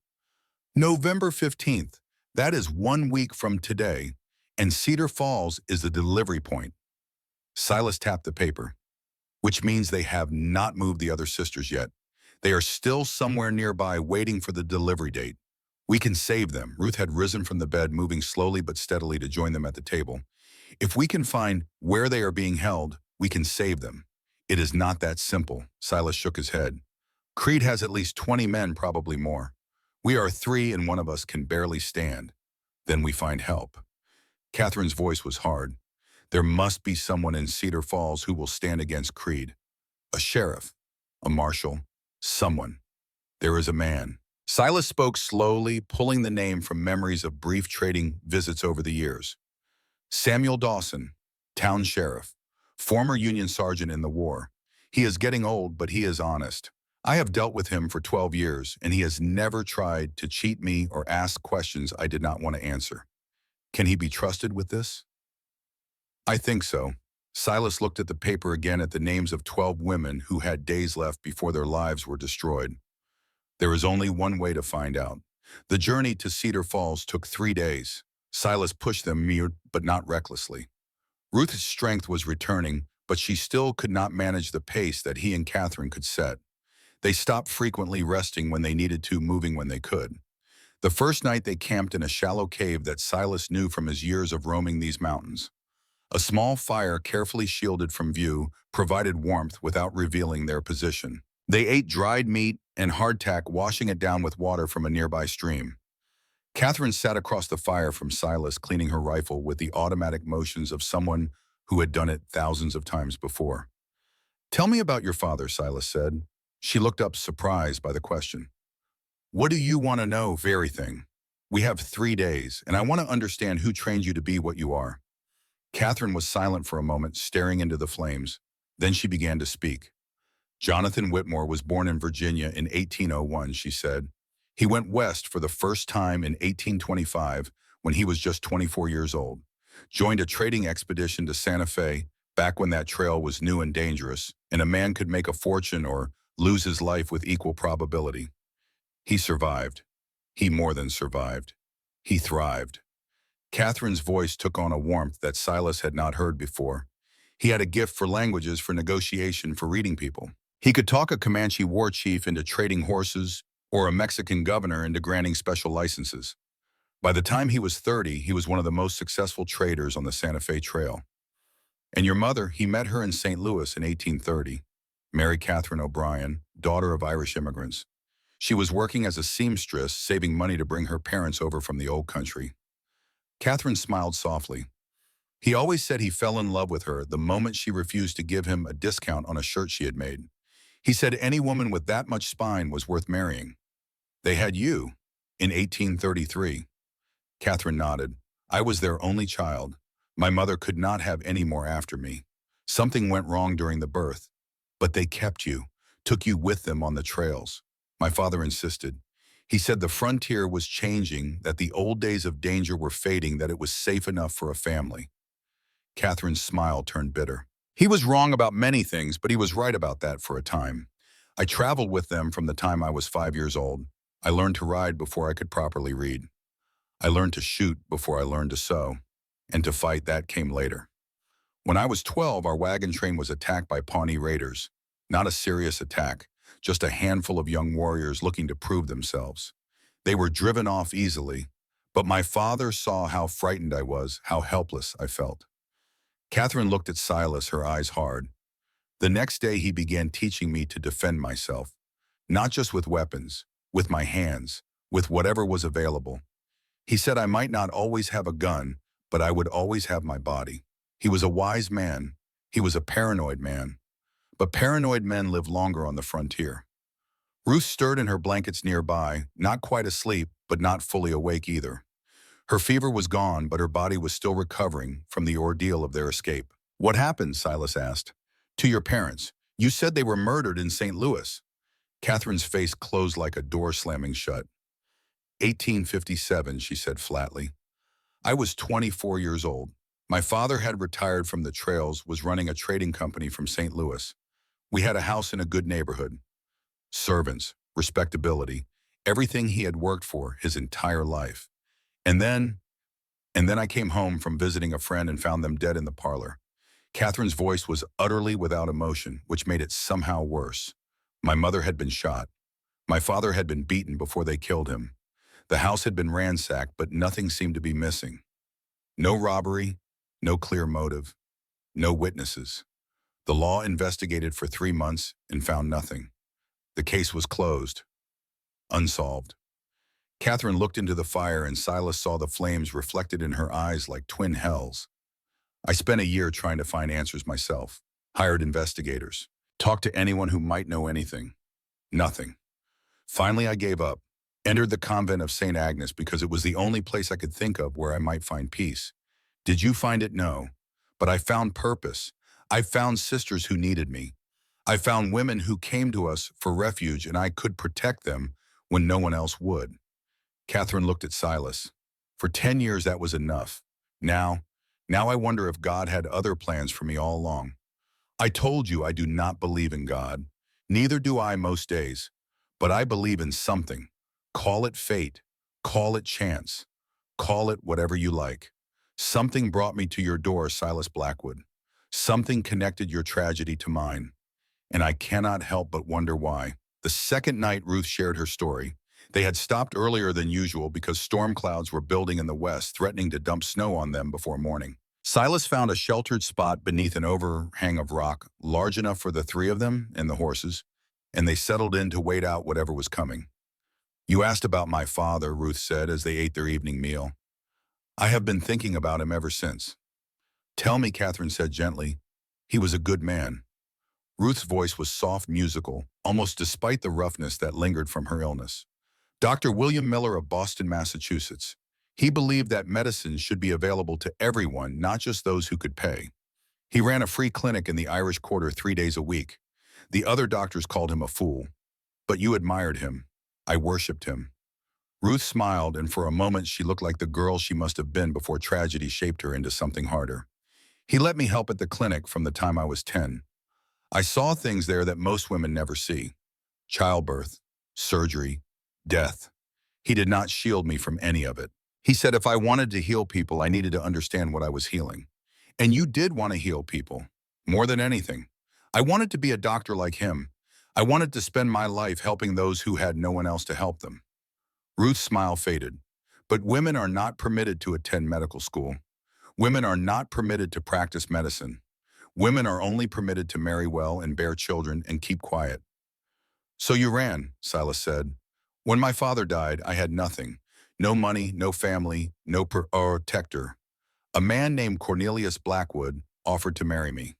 November 15th. That is 1 week from today, and Cedar Falls is the delivery point. Silas tapped the paper, which means they have not moved the other sisters yet. They are still somewhere nearby waiting for the delivery date. We can save them. Ruth had risen from the bed, moving slowly but steadily to join them at the table. If we can find where they are being held, we can save them. It is not that simple. Silas shook his head. Creed has at least 20 men, probably more. We are 3 and one of us can barely stand. Then we find help. Catherine's voice was hard. There must be someone in Cedar Falls who will stand against Creed. A sheriff, a marshal, someone. There is a man. Silas spoke slowly, pulling the name from memories of brief trading visits over the years. Samuel Dawson, town sheriff, former Union sergeant in the war. He is getting old, but he is honest. I have dealt with him for 12 years, and he has never tried to cheat me or ask questions I did not want to answer. Can he be trusted with this? I think so. Silas looked at the paper again, at the names of 12 women who had days left before their lives were destroyed. There is only one way to find out. The journey to Cedar Falls took 3 days. Silas pushed them, but not recklessly. Ruth's strength was returning, but she still could not manage the pace that he and Catherine could set. They stopped frequently, resting when they needed to, moving when they could. The first night they camped in a shallow cave that Silas knew from his years of roaming these mountains. A small fire, carefully shielded from view, provided warmth without revealing their position. They ate dried meat and hardtack, washing it down with water from a nearby stream. Catherine sat across the fire from Silas, cleaning her rifle with the automatic motions of someone who had done it thousands of times before. "Tell me about your father," Silas said. She looked up, surprised by the question. "What do you want to know?" "Everything. We have 3 days, and I want to understand who trained you to be what you are." Catherine was silent for a moment, staring into the flames. Then she began to speak. "Jonathan Whitmore was born in Virginia in 1801, she said. He went west for the first time in 1825 when he was just 24 years old. Joined a trading expedition to Santa Fe, back when that trail was new and dangerous, and a man could make a fortune or lose his life with equal probability. He survived. He more than survived. He thrived." Catherine's voice took on a warmth that Silas had not heard before. He had a gift for languages, for negotiation, for reading people. He could talk a Comanche war chief into trading horses or a Mexican governor into granting special licenses. By the time he was 30, he was one of the most successful traders on the Santa Fe Trail. "And your mother," he met her in St. Louis in 1830. Mary Catherine O'Brien, daughter of Irish immigrants. She was working as a seamstress, saving money to bring her parents over from the old country. Catherine smiled softly. "He always said he fell in love with her the moment she refused to give him a discount on a shirt she had made. He said any woman with that much spine was worth marrying. They had you in 1833. Catherine nodded. "I was their only child. My mother could not have any more after me. Something went wrong during the birth. But they kept you, took you with them on the trails. My father insisted. He said the frontier was changing, that the old days of danger were fading, that it was safe enough for a family." Catherine's smile turned bitter. "He was wrong about many things, but he was right about that for a time. I traveled with them from the time I was 5 years old. I learned to ride before I could properly read. I learned to shoot before I learned to sew. And to fight, that came later. When I was 12, our wagon train was attacked by Pawnee raiders. Not a serious attack, just a handful of young warriors looking to prove themselves. They were driven off easily, but my father saw how frightened I was, how helpless I felt." Catherine looked at Silas, her eyes hard. "The next day he began teaching me to defend myself, not just with weapons, with my hands, with whatever was available. He said I might not always have a gun, but I would always have my body. He was a wise man. He was a paranoid man. But paranoid men live longer on the frontier." Ruth stirred in her blankets nearby, not quite asleep, but not fully awake either. Her fever was gone, but her body was still recovering from the ordeal of their escape. "What happened?" Silas asked. "To your parents. You said they were murdered in St. Louis." Catherine's face closed like a door slamming shut. 1857, she said flatly. "I was 24 years old. My father had retired from the trails, was running a trading company from St. Louis. We had a house in a good neighborhood. Servants, respectability, everything he had worked for his entire life. And then I came home from visiting a friend and found them dead in the parlor." Catherine's voice was utterly without emotion, which made it somehow worse. "My mother had been shot. My father had been beaten before they killed him. The house had been ransacked, but nothing seemed to be missing. No robbery, no clear motive, no witnesses. The law investigated for 3 months and found nothing. The case was closed, unsolved." Catherine looked into the fire, and Silas saw the flames reflected in her eyes like twin hells. "I spent a year trying to find answers myself, hired investigators, talked to anyone who might know anything. Nothing. Finally, I gave up, entered the convent of St. Agnes because it was the only place I could think of where I might find peace. Did you find it? No. But I found purpose. I found sisters who needed me. I found women who came to us for refuge, and I could protect them when no one else would." Catherine looked at Silas. "For 10 years that was enough. Now I wonder if God had other plans for me all along. I told you I do not believe in God. Neither do I most days. But I believe in something. Call it fate. Call it chance. Call it whatever you like. Something brought me to your door, Silas Blackwood. Something connected your tragedy to mine. And I cannot help but wonder why." The second night Ruth shared her story, they had stopped earlier than usual because storm clouds were building in the west, threatening to dump snow on them before morning. Silas found a sheltered spot beneath an overhang of rock, large enough for the three of them and the horses, and they settled in to wait out whatever was coming. "You asked about my father," Ruth said as they ate their evening meal. "I have been thinking about him ever since." "Tell me," Catherine said gently. "He was a good man." Ruth's voice was soft, musical, almost despite the roughness that lingered from her illness. "Dr. William Miller of Boston, Massachusetts. He believed that medicine should be available to everyone, not just those who could pay. He ran a free clinic in the Irish Quarter 3 days a week. The other doctors called him a fool. But you admired him. I worshipped him." Ruth smiled, and for a moment she looked like the girl she must have been before tragedy shaped her into something harder. "He let me help at the clinic from the time I was 10. I saw things there that most women never see. Childbirth, surgery, death. He did not shield me from any of it. He said if I wanted to heal people, I needed to understand what I was healing. And you did want to heal people. More than anything. I wanted to be a doctor like him. I wanted to spend my life helping those who had no one else to help them." Ruth's smile faded. "But women are not permitted to attend medical school. Women are not permitted to practice medicine. Women are only permitted to marry well and bear children and keep quiet." "So you ran," Silas said. "When my father died, I had nothing. No money, no family, no protector. A man named Cornelius Blackwood offered to marry me."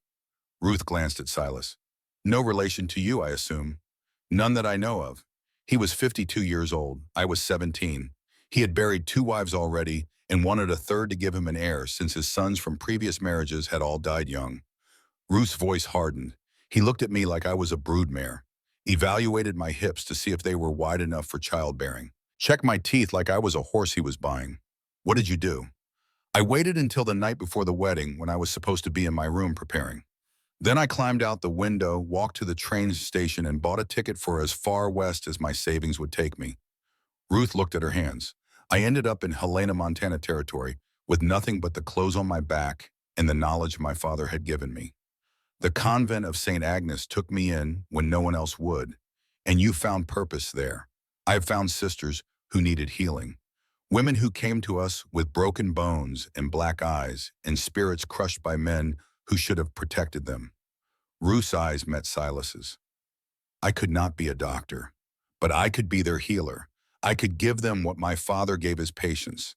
Ruth glanced at Silas. "No relation to you, I assume?" "None that I know of. He was 52 years old. I was 17. He had buried 2 wives already and wanted a third to give him an heir since his sons from previous marriages had all died young." Ruth's voice hardened. "He looked at me like I was a broodmare, evaluated my hips to see if they were wide enough for childbearing, checked my teeth like I was a horse he was buying." "What did you do?" "I waited until the night before the wedding when I was supposed to be in my room preparing. Then I climbed out the window, walked to the train station, and bought a ticket for as far west as my savings would take me." Ruth looked at her hands. "I ended up in Helena, Montana territory with nothing but the clothes on my back and the knowledge my father had given me. The convent of St. Agnes took me in when no one else would, and you found purpose there. I have found sisters who needed healing, women who came to us with broken bones and black eyes and spirits crushed by men who should have protected them." Ruth's eyes met Silas's. "I could not be a doctor, but I could be their healer. I could give them what my father gave his patients.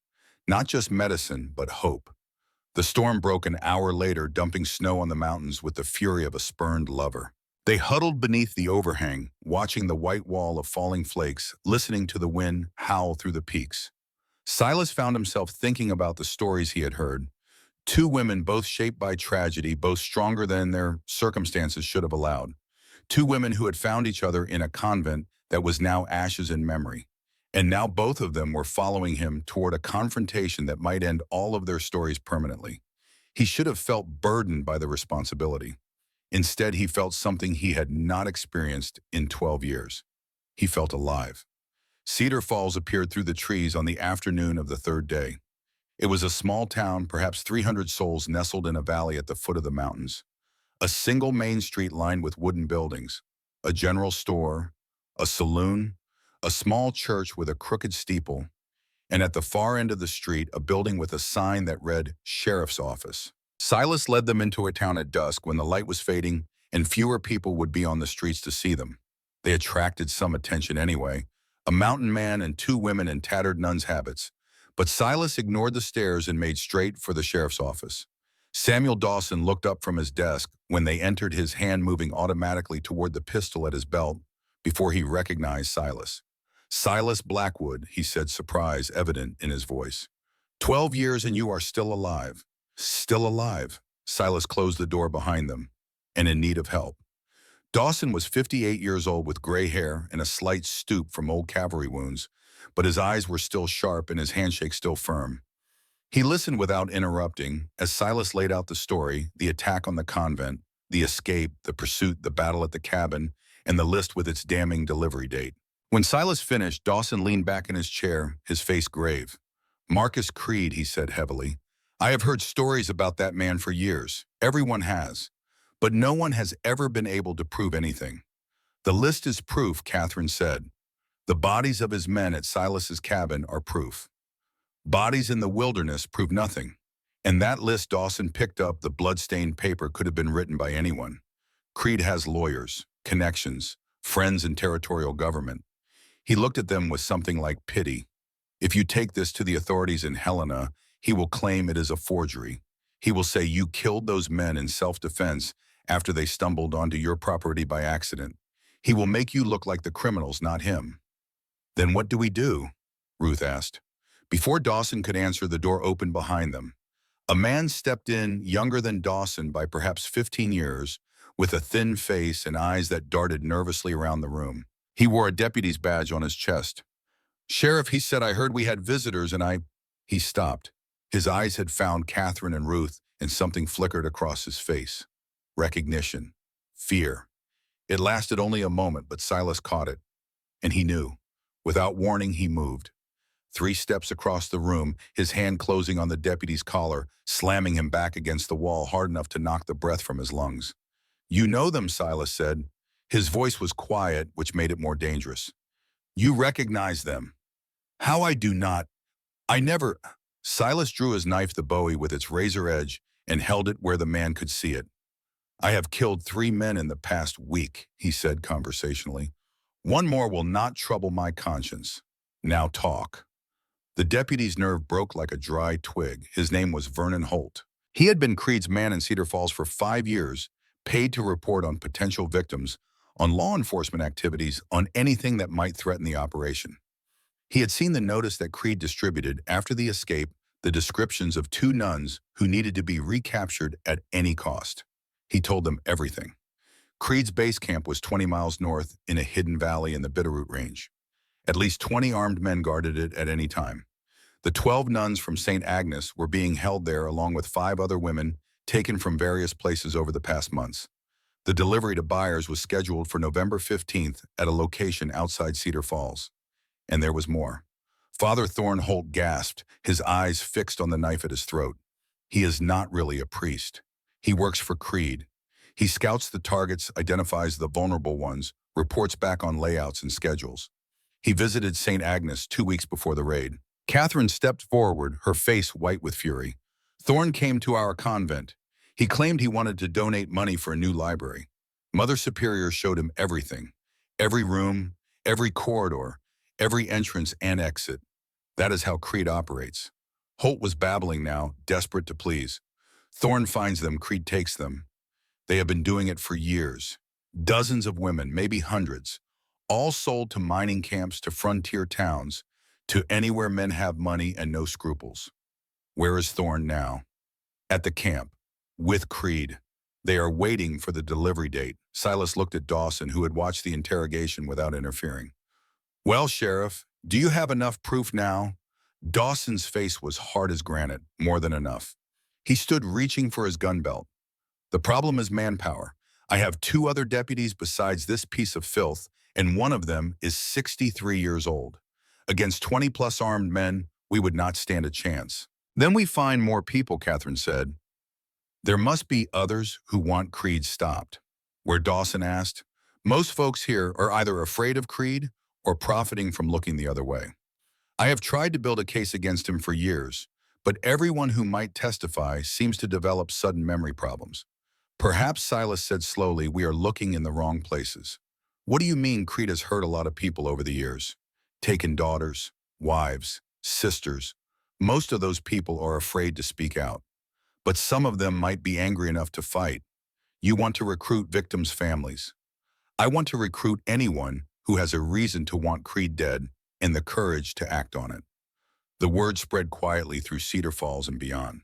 Not just medicine, but hope." The storm broke an hour later, dumping snow on the mountains with the fury of a spurned lover. They huddled beneath the overhang, watching the white wall of falling flakes, listening to the wind howl through the peaks. Silas found himself thinking about the stories he had heard. 2 women, both shaped by tragedy, both stronger than their circumstances should have allowed. 2 women who had found each other in a convent that was now ashes in memory. And now both of them were following him toward a confrontation that might end all of their stories permanently. He should have felt burdened by the responsibility. Instead, he felt something he had not experienced in 12 years. He felt alive. Cedar Falls appeared through the trees on the afternoon of the 3rd day. It was a small town, perhaps 300 souls nestled in a valley at the foot of the mountains. A single main street lined with wooden buildings, a general store, a saloon, a small church with a crooked steeple, and at the far end of the street, a building with a sign that read Sheriff's Office. Silas led them into a town at dusk when the light was fading and fewer people would be on the streets to see them. They attracted some attention anyway, a mountain man and 2 women in tattered nun's habits. But Silas ignored the stares and made straight for the sheriff's office. Samuel Dawson looked up from his desk when they entered, his hand moving automatically toward the pistol at his belt before he recognized Silas. "Silas Blackwood," he said, surprise evident in his voice. 12 years and you are still alive." "Still alive." Silas closed the door behind them. "And in need of help." Dawson was 58 years old with gray hair and a slight stoop from old cavalry wounds, but his eyes were still sharp and his handshake still firm. He listened without interrupting as Silas laid out the story, the attack on the convent, the escape, the pursuit, the battle at the cabin, and the list with its damning delivery date. When Silas finished, Dawson leaned back in his chair, his face grave. "Marcus Creed," he said heavily. "I have heard stories about that man for years. Everyone has. But no one has ever been able to prove anything. "The list is proof," Catherine said. "The bodies of his men at Silas's cabin are proof. Bodies in the wilderness prove nothing." And that list Dawson picked up, the blood-stained paper, could have been written by anyone. Creed has lawyers, connections, friends in territorial government. He looked at them with something like pity. "If you take this to the authorities in Helena, he will claim it is a forgery. He will say you killed those men in self-defense after they stumbled onto your property by accident. He will make you look like the criminals, not him." "Then what do we do?" Ruth asked. Before Dawson could answer, the door opened behind them. A man stepped in, younger than Dawson by perhaps 15 years, with a thin face and eyes that darted nervously around the room. He wore a deputy's badge on his chest. "Sheriff," he said, "I heard we had visitors and I—" He stopped. His eyes had found Catherine and Ruth, and something flickered across his face. Recognition. Fear. It lasted only a moment, but Silas caught it. And he knew. Without warning, he moved. 3 steps across the room, his hand closing on the deputy's collar, slamming him back against the wall hard enough to knock the breath from his lungs. "You know them," Silas said. His voice was quiet, which made it more dangerous. "You recognize them." "How I do not. I never—" Silas drew his knife, the Bowie with its razor edge, and held it where the man could see it. "I have killed 3 men in the past week," he said conversationally. "One more will not trouble my conscience. Now talk." The deputy's nerve broke like a dry twig. His name was Vernon Holt. He had been Creed's man in Cedar Falls for 5 years, paid to report on potential victims, on law enforcement activities, on anything that might threaten the operation. He had seen the notice that Creed distributed after the escape, the descriptions of 2 nuns who needed to be recaptured at any cost. He told them everything. Creed's base camp was 20 miles north in a hidden valley in the Bitterroot Range. At least 20 armed men guarded it at any time. The 12 nuns from St. Agnes were being held there along with 5 other women taken from various places over the past months. The delivery to buyers was scheduled for November 15th at a location outside Cedar Falls. And there was more. Father Thorne Holt gasped, his eyes fixed on the knife at his throat. He is not really a priest. He works for Creed. He scouts the targets, identifies the vulnerable ones, reports back on layouts and schedules. He visited St. Agnes 2 weeks before the raid. Catherine stepped forward, her face white with fury. "Thorne came to our convent. He claimed he wanted to donate money for a new library. Mother Superior showed him everything. Every room, every corridor, every entrance and exit. That is how Creed operates." Holt was babbling now, desperate to please. "Thorne finds them, Creed takes them. They have been doing it for years. Dozens of women, maybe hundreds. All sold to mining camps, to frontier towns, to anywhere men have money and no scruples." "Where is Thorne now?" "At the camp, with Creed. They are waiting for the delivery date." Silas looked at Dawson, who had watched the interrogation without interfering. "Well, Sheriff, do you have enough proof now?" Dawson's face was hard as granite, more than enough. He stood reaching for his gun belt. "The problem is manpower. I have 2 other deputies besides this piece of filth, and one of them is 63 years old. Against 20-plus armed men, we would not stand a chance." "Then we find more people," Catherine said. "There must be others who want Creed stopped." Where Dawson asked, "Most folks here are either afraid of Creed or profiting from looking the other way. I have tried to build a case against him for years, but everyone who might testify seems to develop sudden memory problems." "Perhaps," Silas said slowly, "we are looking in the wrong places." "What do you mean Creed has hurt a lot of people over the years? Taken daughters, wives, sisters. Most of those people are afraid to speak out. But some of them might be angry enough to fight. You want to recruit victims' families. I want to recruit anyone who has a reason to want Creed dead and the courage to act on it." The word spread quietly through Cedar Falls and beyond.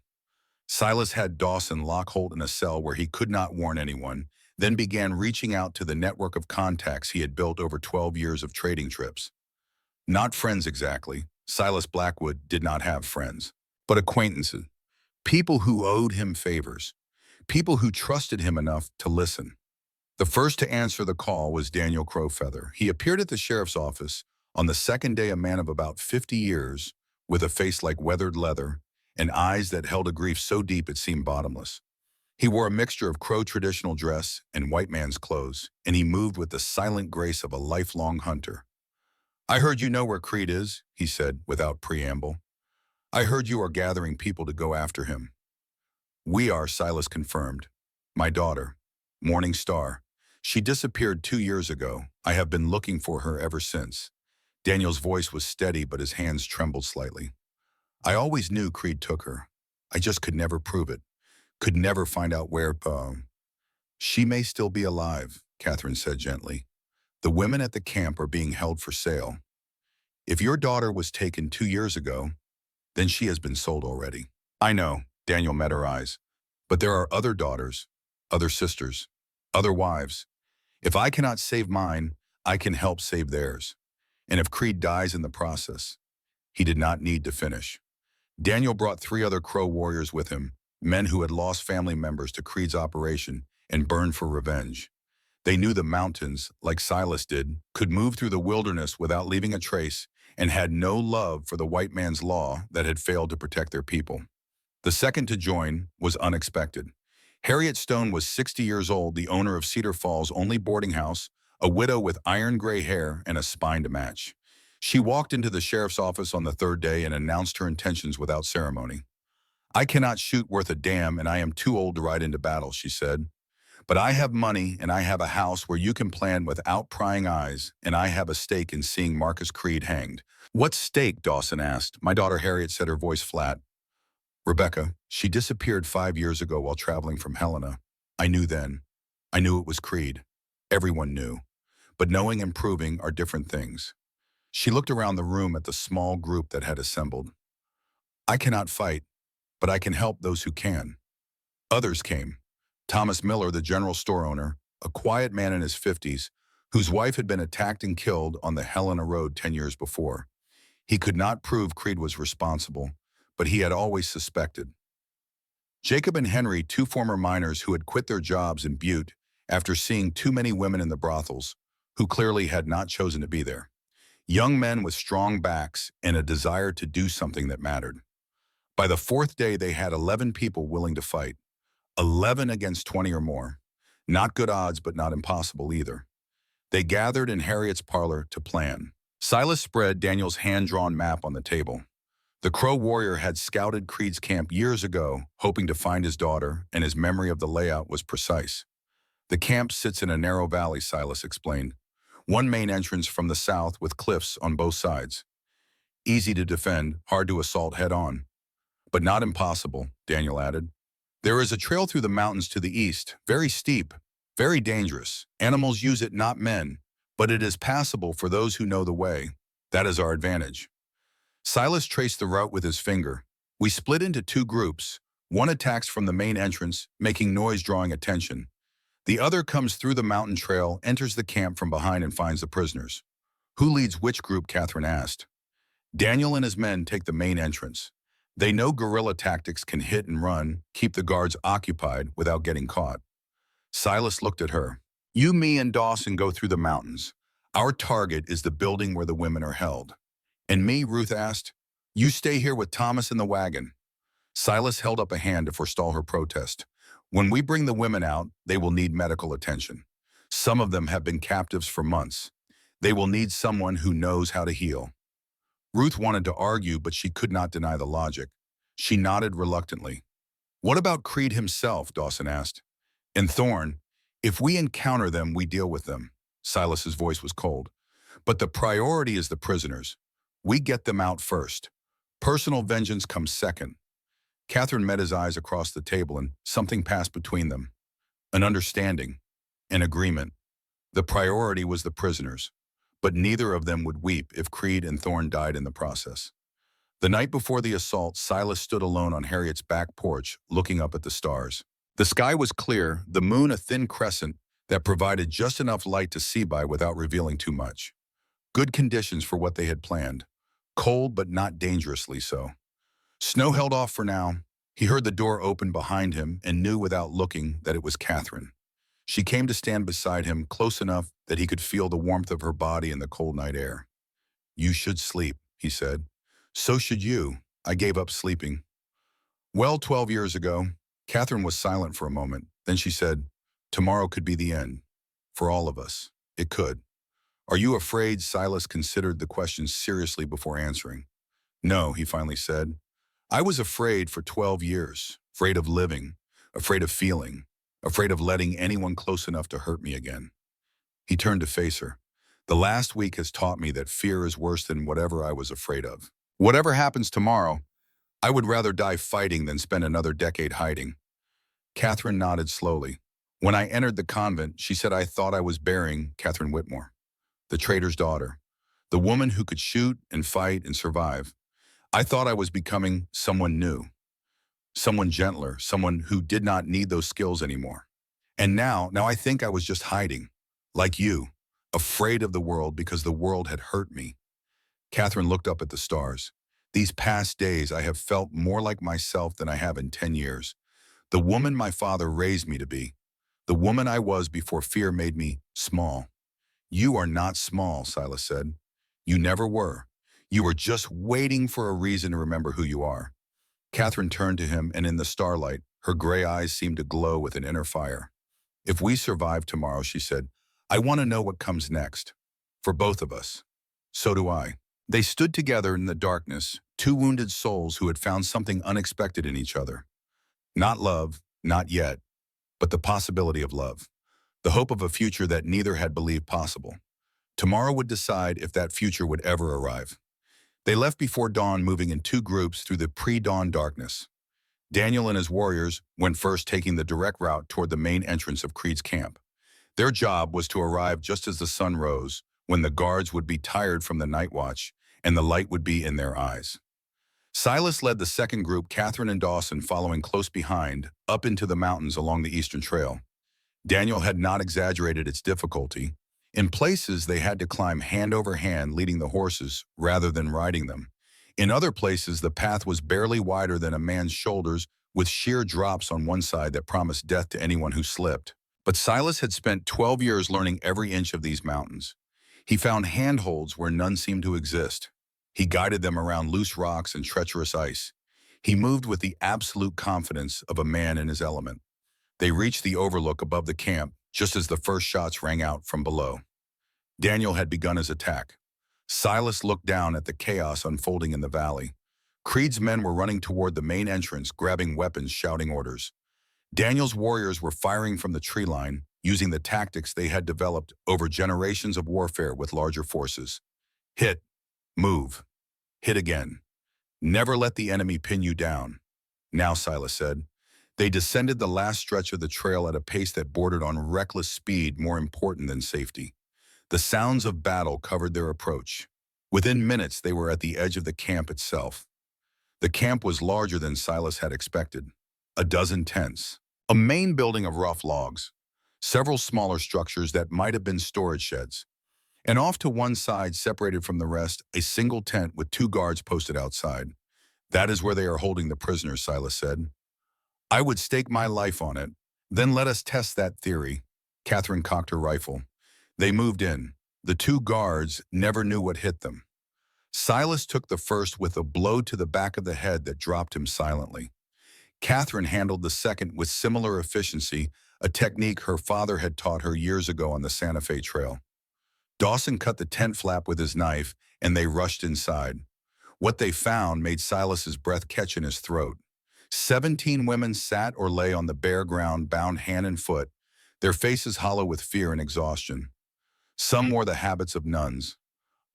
Silas had Dawson lock Holt in a cell where he could not warn anyone, then began reaching out to the network of contacts he had built over 12 years of trading trips. Not friends exactly. Silas Blackwood did not have friends, but acquaintances. People who owed him favors. People who trusted him enough to listen. The first to answer the call was Daniel Crowfeather. He appeared at the sheriff's office on the second day, a man of about 50 years, with a face like weathered leather and eyes that held a grief so deep it seemed bottomless. He wore a mixture of Crow traditional dress and white man's clothes, and he moved with the silent grace of a lifelong hunter. "I heard you know where Creed is," he said without preamble. "I heard you are gathering people to go after him." "We are," Silas confirmed. "My daughter, Morning Star. She disappeared 2 years ago. I have been looking for her ever since." Daniel's voice was steady, but his hands trembled slightly. "I always knew Creed took her. I just could never prove it. Could never find out where, She may still be alive," Catherine said gently. "The women at the camp are being held for sale. If your daughter was taken 2 years ago, then she has been sold already." "I know," Daniel met her eyes. "But there are other daughters, other sisters, other wives. If I cannot save mine, I can help save theirs. And if Creed dies in the process," he did not need to finish. Daniel brought 3 other Crow warriors with him, men who had lost family members to Creed's operation and burned for revenge. They knew the mountains, like Silas did, could move through the wilderness without leaving a trace, and had no love for the white man's law that had failed to protect their people. The second to join was unexpected. Harriet Stone was 60 years old, the owner of Cedar Falls' only boarding house, a widow with iron gray hair and a spine to match. She walked into the sheriff's office on the third day and announced her intentions without ceremony. "I cannot shoot worth a damn, and I am too old to ride into battle," she said. "But I have money, and I have a house where you can plan without prying eyes, and I have a stake in seeing Marcus Creed hanged." "What stake?" Dawson asked. "My daughter Harriet," said, her voice flat. "Rebecca, she disappeared 5 years ago while traveling from Helena. I knew then. I knew it was Creed. Everyone knew. But knowing and proving are different things." She looked around the room at the small group that had assembled. "I cannot fight, but I can help those who can." Others came. Thomas Miller, the general store owner, a quiet man in his 50s, whose wife had been attacked and killed on the Helena Road 10 years before. He could not prove Creed was responsible, but he had always suspected. Jacob and Henry, 2 former miners who had quit their jobs in Butte after seeing too many women in the brothels, who clearly had not chosen to be there. Young men with strong backs and a desire to do something that mattered. By the fourth day, they had 11 people willing to fight. 11 against 20 or more. Not good odds, but not impossible either. They gathered in Harriet's parlor to plan. Silas spread Daniel's hand-drawn map on the table. The Crow warrior had scouted Creed's camp years ago, hoping to find his daughter, and his memory of the layout was precise. "The camp sits in a narrow valley," Silas explained. "One main entrance from the south with cliffs on both sides. Easy to defend, hard to assault head-on. But not impossible," Daniel added. "There is a trail through the mountains to the east, very steep, very dangerous. Animals use it, not men, but it is passable for those who know the way. That is our advantage." Silas traced the route with his finger. "We split into 2 groups. One attacks from the main entrance, making noise drawing attention. The other comes through the mountain trail, enters the camp from behind and finds the prisoners." "Who leads which group?" Catherine asked. "Daniel and his men take the main entrance. They know guerrilla tactics can hit and run, keep the guards occupied without getting caught." Silas looked at her. "You, me, and Dawson go through the mountains. Our target is the building where the women are held." "And me?" Ruth asked. "You stay here with Thomas in the wagon." Silas held up a hand to forestall her protest. "When we bring the women out, they will need medical attention. Some of them have been captives for months. They will need someone who knows how to heal." Ruth wanted to argue, but she could not deny the logic. She nodded reluctantly. "What about Creed himself?" Dawson asked. "And Thorne? If we encounter them, we deal with them." Silas's voice was cold. "But the priority is the prisoners. We get them out first. Personal vengeance comes second." Catherine met his eyes across the table, and something passed between them. An understanding, an agreement. The priority was the prisoners, but neither of them would weep if Creed and Thorne died in the process. The night before the assault, Silas stood alone on Harriet's back porch, looking up at the stars. The sky was clear, the moon a thin crescent that provided just enough light to see by without revealing too much. Good conditions for what they had planned. Cold, but not dangerously so. Snow held off for now. He heard the door open behind him and knew without looking that it was Catherine. She came to stand beside him, close enough that he could feel the warmth of her body in the cold night air. "You should sleep," he said. "So should you. I gave up sleeping." "Well, 12 years ago." Catherine was silent for a moment. Then she said, "Tomorrow could be the end. For all of us. It could." "Are you afraid?" Silas considered the question seriously before answering. "No," he finally said. "I was afraid for 12 years. Afraid of living. Afraid of feeling. Afraid of letting anyone close enough to hurt me again." He turned to face her. "The last week has taught me that fear is worse than whatever I was afraid of. Whatever happens tomorrow, I would rather die fighting than spend another decade hiding." Catherine nodded slowly. "When I entered the convent," she said, "I thought I was burying Catherine Whitmore, the trader's daughter, the woman who could shoot and fight and survive. I thought I was becoming someone new, someone gentler, someone who did not need those skills anymore. And now I think I was just hiding, like you, afraid of the world because the world had hurt me." Catherine looked up at the stars. "These past days, I have felt more like myself than I have in 10 years. The woman my father raised me to be. The woman I was before fear made me small." "You are not small," Silas said. "You never were. You were just waiting for a reason to remember who you are." Catherine turned to him, and in the starlight, her gray eyes seemed to glow with an inner fire. "If we survive tomorrow," she said, "I want to know what comes next. For both of us." "So do I." They stood together in the darkness, two wounded souls who had found something unexpected in each other. Not love, not yet, but the possibility of love. The hope of a future that neither had believed possible. Tomorrow would decide if that future would ever arrive. They left before dawn, moving in two groups through the pre-dawn darkness. Daniel and his warriors went first, taking the direct route toward the main entrance of Creed's camp. Their job was to arrive just as the sun rose, when the guards would be tired from the night watch, and the light would be in their eyes. Silas led the second group, Catherine and Dawson following close behind, up into the mountains along the eastern trail. Daniel had not exaggerated its difficulty. In places, they had to climb hand over hand, leading the horses rather than riding them. In other places, the path was barely wider than a man's shoulders, with sheer drops on one side that promised death to anyone who slipped. But Silas had spent 12 years learning every inch of these mountains. He found handholds where none seemed to exist. He guided them around loose rocks and treacherous ice. He moved with the absolute confidence of a man in his element. They reached the overlook above the camp just as the first shots rang out from below. Daniel had begun his attack. Silas looked down at the chaos unfolding in the valley. Creed's men were running toward the main entrance, grabbing weapons, shouting orders. Daniel's warriors were firing from the tree line, using the tactics they had developed over generations of warfare with larger forces. Hit, move, hit again. Never let the enemy pin you down. Now, Silas said. They descended the last stretch of the trail at a pace that bordered on reckless speed, more important than safety. The sounds of battle covered their approach. Within minutes, they were at the edge of the camp itself. The camp was larger than Silas had expected. A dozen tents, a main building of rough logs, several smaller structures that might have been storage sheds, and off to one side, separated from the rest, a single tent with two guards posted outside. "That is where they are holding the prisoners," Silas said. "I would stake my life on it. Then let us test that theory." Catherine cocked her rifle. They moved in. The two guards never knew what hit them. Silas took the first with a blow to the back of the head that dropped him silently. Catherine handled the second with similar efficiency, a technique her father had taught her years ago on the Santa Fe Trail. Dawson cut the tent flap with his knife, and they rushed inside. What they found made Silas's breath catch in his throat. 17 women sat or lay on the bare ground, bound hand and foot, their faces hollow with fear and exhaustion. Some wore the habits of nuns.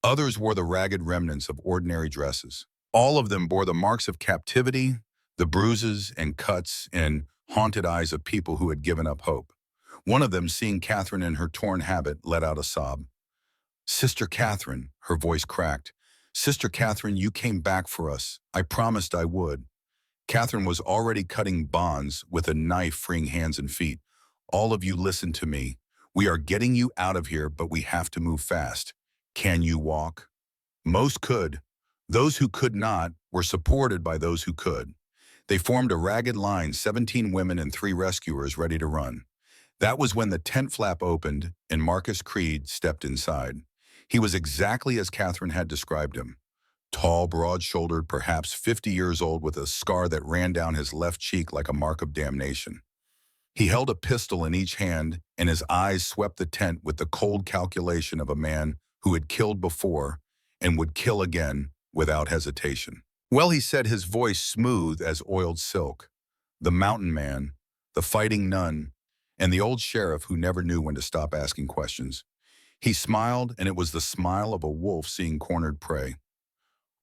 Others wore the ragged remnants of ordinary dresses. All of them bore the marks of captivity, the bruises and cuts and haunted eyes of people who had given up hope. One of them, seeing Catherine in her torn habit, let out a sob. "Sister Catherine," her voice cracked. "Sister Catherine, you came back for us. I promised I would." Catherine was already cutting bonds with a knife, freeing hands and feet. "All of you, listen to me. We are getting you out of here, but we have to move fast. Can you walk?" Most could. Those who could not were supported by those who could. They formed a ragged line, 17 women and 3 rescuers ready to run. That was when the tent flap opened and Marcus Creed stepped inside. He was exactly as Catherine had described him. Tall, broad-shouldered, perhaps 50 years old with a scar that ran down his left cheek like a mark of damnation. He held a pistol in each hand, and his eyes swept the tent with the cold calculation of a man who had killed before and would kill again without hesitation. Well, he said, his voice smooth as oiled silk. The mountain man, the fighting nun, and the old sheriff who never knew when to stop asking questions. He smiled, and it was the smile of a wolf seeing cornered prey.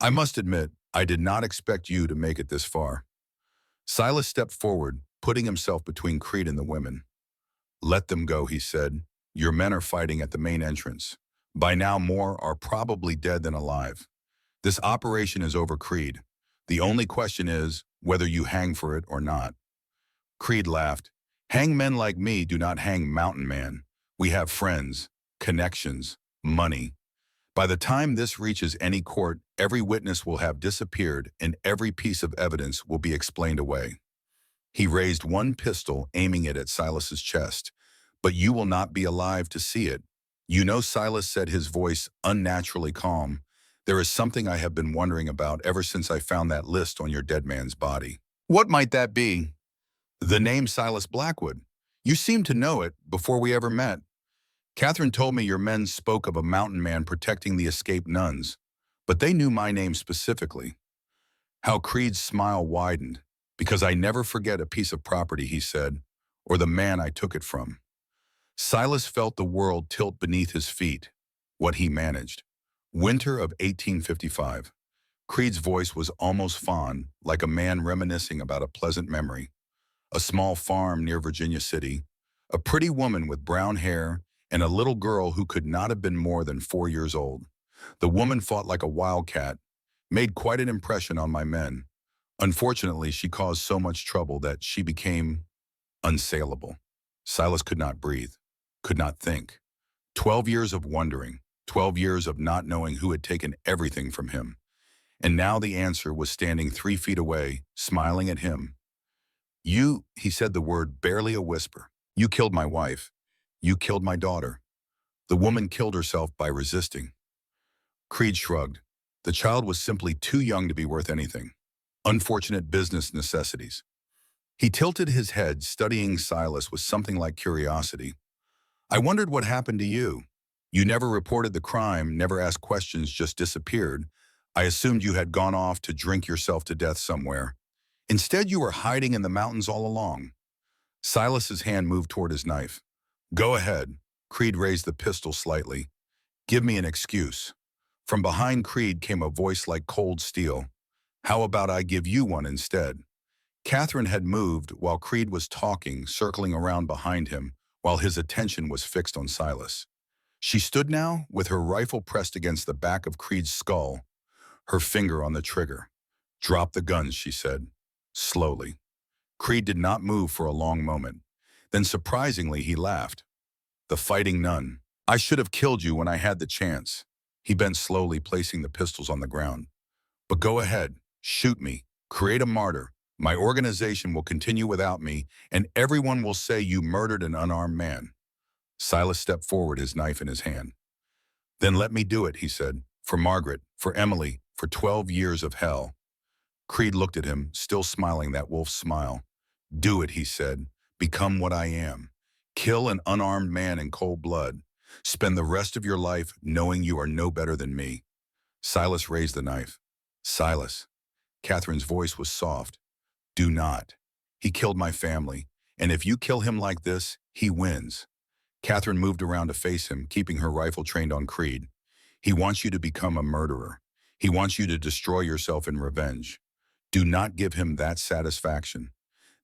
I must admit, I did not expect you to make it this far. Silas stepped forward, putting himself between Creed and the women. Let them go, he said. Your men are fighting at the main entrance. By now, more are probably dead than alive. This operation is over, Creed. The only question is whether you hang for it or not. Creed laughed. Hang men like me do not hang mountain man. We have friends, connections, money. By the time this reaches any court, every witness will have disappeared and every piece of evidence will be explained away. He raised one pistol, aiming it at Silas's chest. But you will not be alive to see it. You know, Silas said, his voice unnaturally calm. There is something I have been wondering about ever since I found that list on your dead man's body. What might that be? The name Silas Blackwood. You seem to know it before we ever met. Catherine told me your men spoke of a mountain man protecting the escaped nuns, but they knew my name specifically. How Creed's smile widened. Because I never forget a piece of property, he said, or the man I took it from. Silas felt the world tilt beneath his feet. What he managed. Winter of 1855. Creed's voice was almost fond, like a man reminiscing about a pleasant memory. A small farm near Virginia City, a pretty woman with brown hair, and a little girl who could not have been more than 4 years old. The woman fought like a wildcat, made quite an impression on my men. Unfortunately, she caused so much trouble that she became unsaleable. Silas could not breathe, could not think. 12 years of wondering, 12 years of not knowing who had taken everything from him. And now the answer was standing 3 feet away, smiling at him. You, he said the word barely a whisper. You killed my wife. You killed my daughter. The woman killed herself by resisting. Creed shrugged. The child was simply too young to be worth anything. Unfortunate business necessities. He tilted his head, studying Silas with something like curiosity. I wondered what happened to you. You never reported the crime, never asked questions, just disappeared. I assumed you had gone off to drink yourself to death somewhere. Instead, you were hiding in the mountains all along. Silas's hand moved toward his knife. Go ahead. Creed raised the pistol slightly. Give me an excuse. From behind Creed came a voice like cold steel. How about I give you one instead? Catherine had moved while Creed was talking, circling around behind him, while his attention was fixed on Silas. She stood now, with her rifle pressed against the back of Creed's skull, her finger on the trigger. Drop the guns, she said, slowly. Creed did not move for a long moment. Then surprisingly, he laughed. The fighting nun. I should have killed you when I had the chance. He bent slowly, placing the pistols on the ground. But go ahead. Shoot me. Create a martyr. My organization will continue without me, and everyone will say you murdered an unarmed man. Silas stepped forward, his knife in his hand. Then let me do it, he said. For Margaret, for Emily, for 12 years of hell. Creed looked at him, still smiling that wolf smile. Do it, he said. Become what I am. Kill an unarmed man in cold blood. Spend the rest of your life knowing you are no better than me. Silas raised the knife. Silas. Catherine's voice was soft. Do not. He killed my family, and if you kill him like this, he wins. Catherine moved around to face him, keeping her rifle trained on Creed. He wants you to become a murderer. He wants you to destroy yourself in revenge. Do not give him that satisfaction.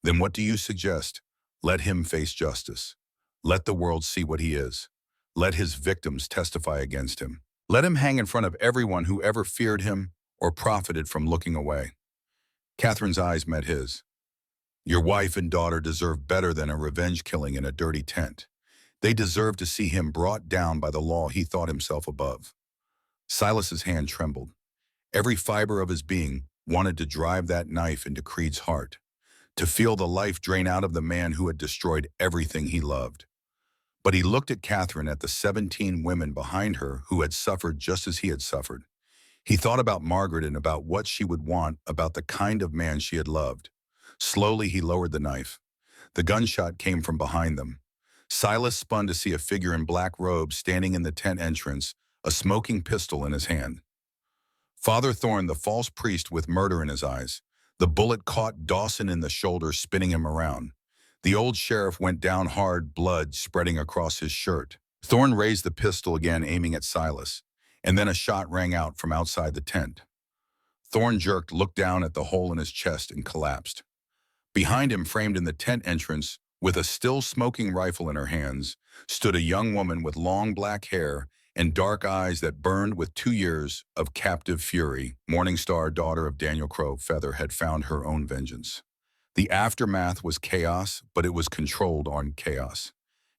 Then what do you suggest? Let him face justice. Let the world see what he is. Let his victims testify against him. Let him hang in front of everyone who ever feared him or profited from looking away. Catherine's eyes met his. Your wife and daughter deserve better than a revenge killing in a dirty tent. They deserve to see him brought down by the law he thought himself above. Silas's hand trembled. Every fiber of his being wanted to drive that knife into Creed's heart, to feel the life drain out of the man who had destroyed everything he loved. But he looked at Catherine, at the 17 women behind her who had suffered just as he had suffered. He thought about Margaret and about what she would want, about the kind of man she had loved. Slowly, he lowered the knife. The gunshot came from behind them. Silas spun to see a figure in black robes standing in the tent entrance, a smoking pistol in his hand. Father Thorne, the false priest with murder in his eyes. The bullet caught Dawson in the shoulder, spinning him around. The old sheriff went down hard, blood spreading across his shirt. Thorne raised the pistol again, aiming at Silas, and then a shot rang out from outside the tent. Thorne jerked, looked down at the hole in his chest, and collapsed. Behind him, framed in the tent entrance, with a still smoking rifle in her hands, stood a young woman with long black hair and dark eyes that burned with 2 years of captive fury. Morningstar, daughter of Daniel Crow Feather, had found her own vengeance. The aftermath was chaos, but it was controlled on chaos.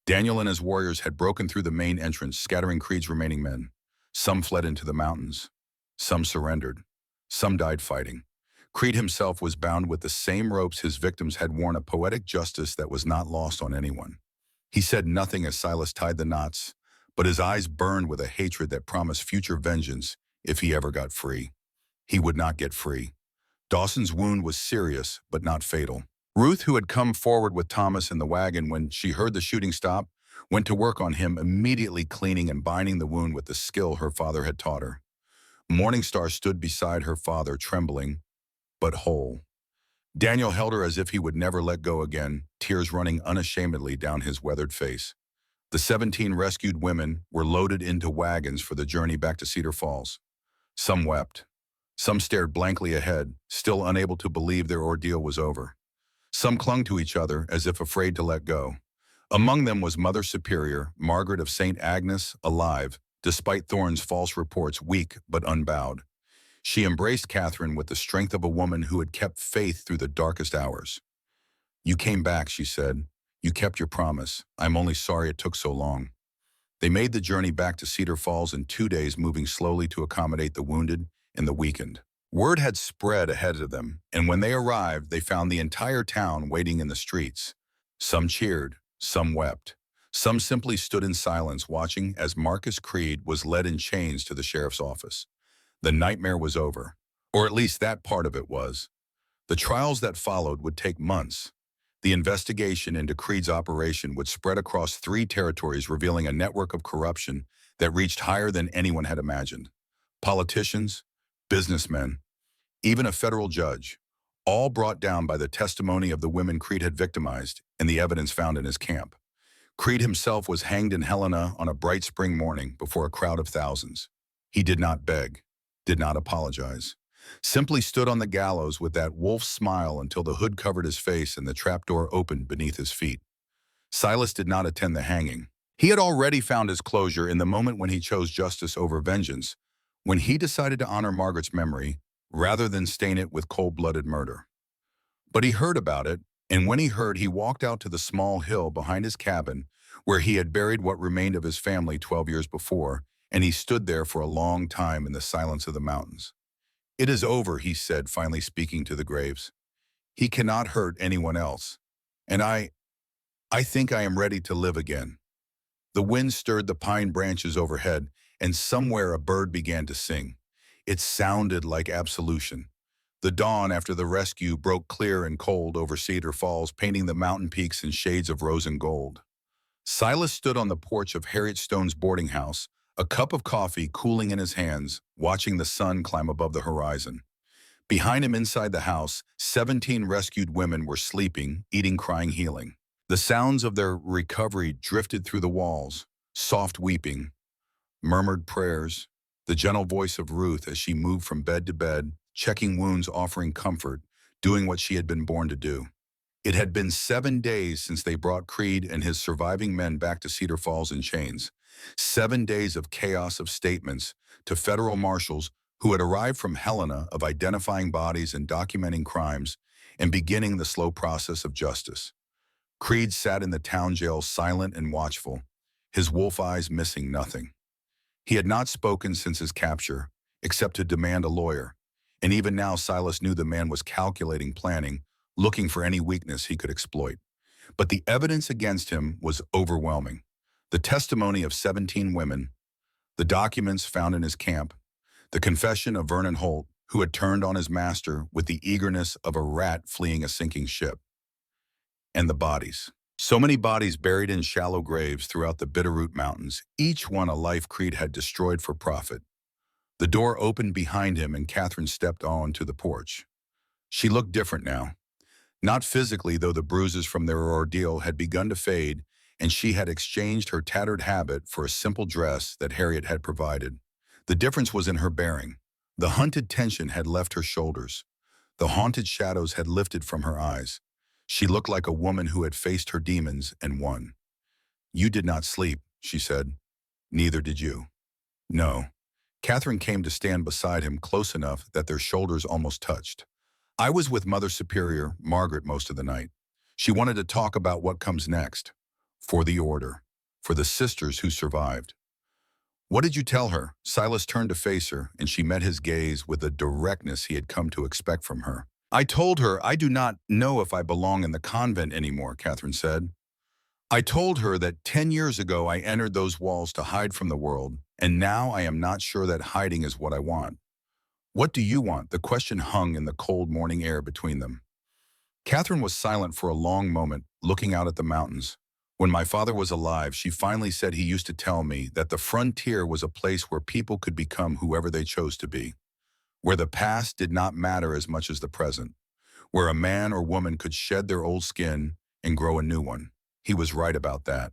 Daniel and his warriors had broken through the main entrance, scattering Creed's remaining men. Some fled into the mountains. Some surrendered. Some died fighting. Creed himself was bound with the same ropes his victims had worn, a poetic justice that was not lost on anyone. He said nothing as Silas tied the knots, but his eyes burned with a hatred that promised future vengeance if he ever got free. He would not get free. Dawson's wound was serious, but not fatal. Ruth, who had come forward with Thomas in the wagon when she heard the shooting stop, went to work on him, immediately cleaning and binding the wound with the skill her father had taught her. Morningstar stood beside her father, trembling, but whole. Daniel held her as if he would never let go again, tears running unashamedly down his weathered face. The 17 rescued women were loaded into wagons for the journey back to Cedar Falls. Some wept. Some stared blankly ahead, still unable to believe their ordeal was over. Some clung to each other as if afraid to let go. Among them was Mother Superior, Margaret of St. Agnes, alive, despite Thorne's false reports, weak but unbowed. She embraced Catherine with the strength of a woman who had kept faith through the darkest hours. "You came back," she said. "You kept your promise. I'm only sorry it took so long." They made the journey back to Cedar Falls in 2 days, moving slowly to accommodate the wounded and the weakened. Word had spread ahead of them, and when they arrived, they found the entire town waiting in the streets. Some cheered, some wept. Some simply stood in silence, watching as Marcus Creed was led in chains to the sheriff's office. The nightmare was over, or at least that part of it was. The trials that followed would take months. The investigation into Creed's operation would spread across 3 territories, revealing a network of corruption that reached higher than anyone had imagined. Politicians, businessmen, even a federal judge, all brought down by the testimony of the women Creed had victimized and the evidence found in his camp. Creed himself was hanged in Helena on a bright spring morning before a crowd of thousands. He did not beg, did not apologize, simply stood on the gallows with that wolf smile until the hood covered his face and the trapdoor opened beneath his feet. Silas did not attend the hanging. He had already found his closure in the moment when he chose justice over vengeance, when he decided to honor Margaret's memory rather than stain it with cold-blooded murder. But he heard about it, and when he heard, he walked out to the small hill behind his cabin where he had buried what remained of his family 12 years before, and he stood there for a long time in the silence of the mountains. "It is over," he said, finally speaking to the graves. "He cannot hurt anyone else. And I think I am ready to live again." The wind stirred the pine branches overhead, and somewhere a bird began to sing. It sounded like absolution. The dawn after the rescue broke clear and cold over Cedar Falls, painting the mountain peaks in shades of rose and gold. Silas stood on the porch of Harriet Stone's boarding house, a cup of coffee cooling in his hands, watching the sun climb above the horizon. Behind him inside the house, 17 rescued women were sleeping, eating, crying, healing. The sounds of their recovery drifted through the walls, soft weeping, murmured prayers, the gentle voice of Ruth as she moved from bed to bed, checking wounds, offering comfort, doing what she had been born to do. It had been 7 days since they brought Creed and his surviving men back to Cedar Falls in chains. 7 days of chaos, of statements to federal marshals who had arrived from Helena, of identifying bodies and documenting crimes and beginning the slow process of justice. Creed sat in the town jail, silent and watchful, his wolf eyes missing nothing. He had not spoken since his capture, except to demand a lawyer, and even now Silas knew the man was calculating, planning, looking for any weakness he could exploit. But the evidence against him was overwhelming. The testimony of 17 women, the documents found in his camp, The confession of Vernon Holt, who had turned on his master with the eagerness of a rat fleeing a sinking ship. And the bodies. So many bodies buried in shallow graves throughout the Bitterroot Mountains, each one a life Creed had destroyed for profit. The door opened behind him and Catherine stepped onto the porch. She looked different now. Not physically, though the bruises from their ordeal had begun to fade, and she had exchanged her tattered habit for a simple dress that Harriet had provided. The difference was in her bearing. The hunted tension had left her shoulders. The haunted shadows had lifted from her eyes. She looked like a woman who had faced her demons and won. "You did not sleep," she said. "Neither did you." "No." Catherine came to stand beside him close enough that their shoulders almost touched. "I was with Mother Superior, Margaret, most of the night. She wanted to talk about what comes next. For the order. For the sisters who survived." "What did you tell her?" Silas turned to face her, and she met his gaze with the directness he had come to expect from her. "I told her I do not know if I belong in the convent anymore," Catherine said. "I told her that 10 years ago I entered those walls to hide from the world, and now I am not sure that hiding is what I want." "What do you want?" The question hung in the cold morning air between them. Catherine was silent for a long moment, looking out at the mountains. "When my father was alive," she finally said, "he used to tell me that the frontier was a place where people could become whoever they chose to be, where the past did not matter as much as the present, where a man or woman could shed their old skin and grow a new one." He was right about that.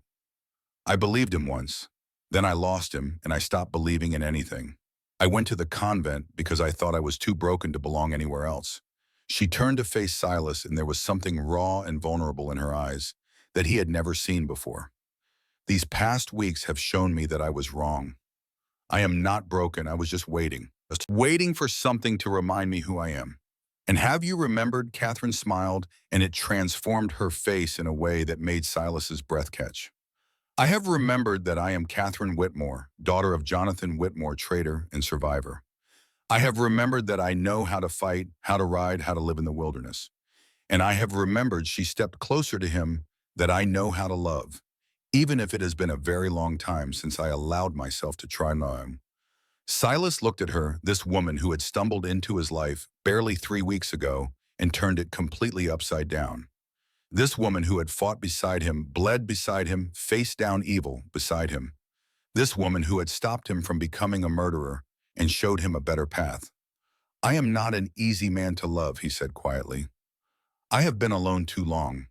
"I believed him once. Then I lost him, and I stopped believing in anything. I went to the convent because I thought I was too broken to belong anywhere else." She turned to face Silas, and there was something raw and vulnerable in her eyes that he had never seen before. "These past weeks have shown me that I was wrong. I am not broken. I was just waiting for something to remind me who I am." "And have you remembered?" Catherine smiled, and it transformed her face in a way that made Silas's breath catch. "I have remembered that I am Catherine Whitmore, daughter of Jonathan Whitmore, traitor and survivor. I have remembered that I know how to fight, how to ride, how to live in the wilderness. And I have remembered," she stepped closer to him, "that I know how to love, even if it has been a very long time since I allowed myself to try now." Silas looked at her, this woman who had stumbled into his life barely 3 weeks ago and turned it completely upside down. This woman who had fought beside him, bled beside him, faced down evil beside him. This woman who had stopped him from becoming a murderer and showed him a better path. "I am not an easy man to love," he said quietly. "I have been alone too long.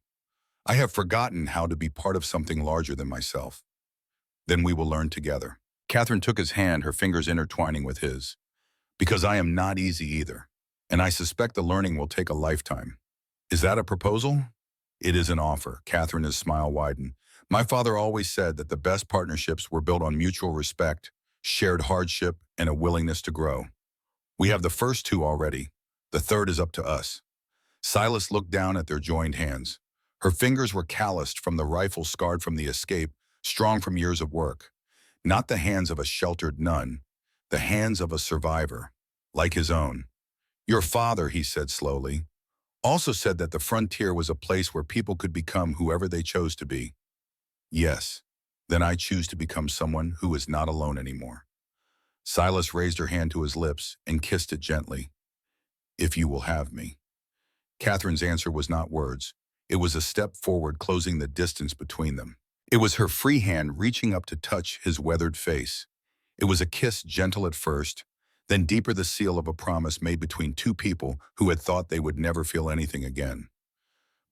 I have forgotten how to be part of something larger than myself. Then we will learn together." Catherine took his hand, her fingers intertwining with his. "Because I am not easy either, and I suspect the learning will take a lifetime." "Is that a proposal?" "It is an offer." Catherine's smile widened. "My father always said that the best partnerships were built on mutual respect, shared hardship, and a willingness to grow. We have the first two already. The third is up to us." Silas looked down at their joined hands. Her fingers were calloused from the rifle scarred from the escape, strong from years of work. Not the hands of a sheltered nun, the hands of a survivor, like his own. "Your father," he said slowly, "also said that the frontier was a place where people could become whoever they chose to be." "Yes, then I choose to become someone who is not alone anymore." Silas raised her hand to his lips and kissed it gently. "If you will have me." Catherine's answer was not words. It was a step forward, closing the distance between them. It was her free hand reaching up to touch his weathered face. It was a kiss, gentle at first, then deeper, the seal of a promise made between two people who had thought they would never feel anything again.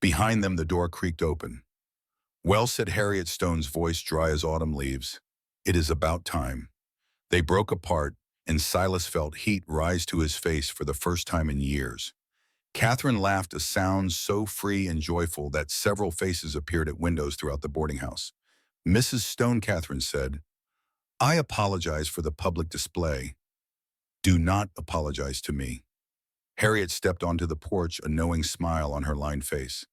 Behind them, the door creaked open. "Well," said Harriet Stone's voice, dry as autumn leaves, "it is about time." They broke apart, and Silas felt heat rise to his face for the first time in years. Catherine laughed, a sound so free and joyful that several faces appeared at windows throughout the boarding house. "Mrs. Stone," Catherine said, "I apologize for the public display. Do not apologize to me." Harriet stepped onto the porch, a knowing smile on her lined face.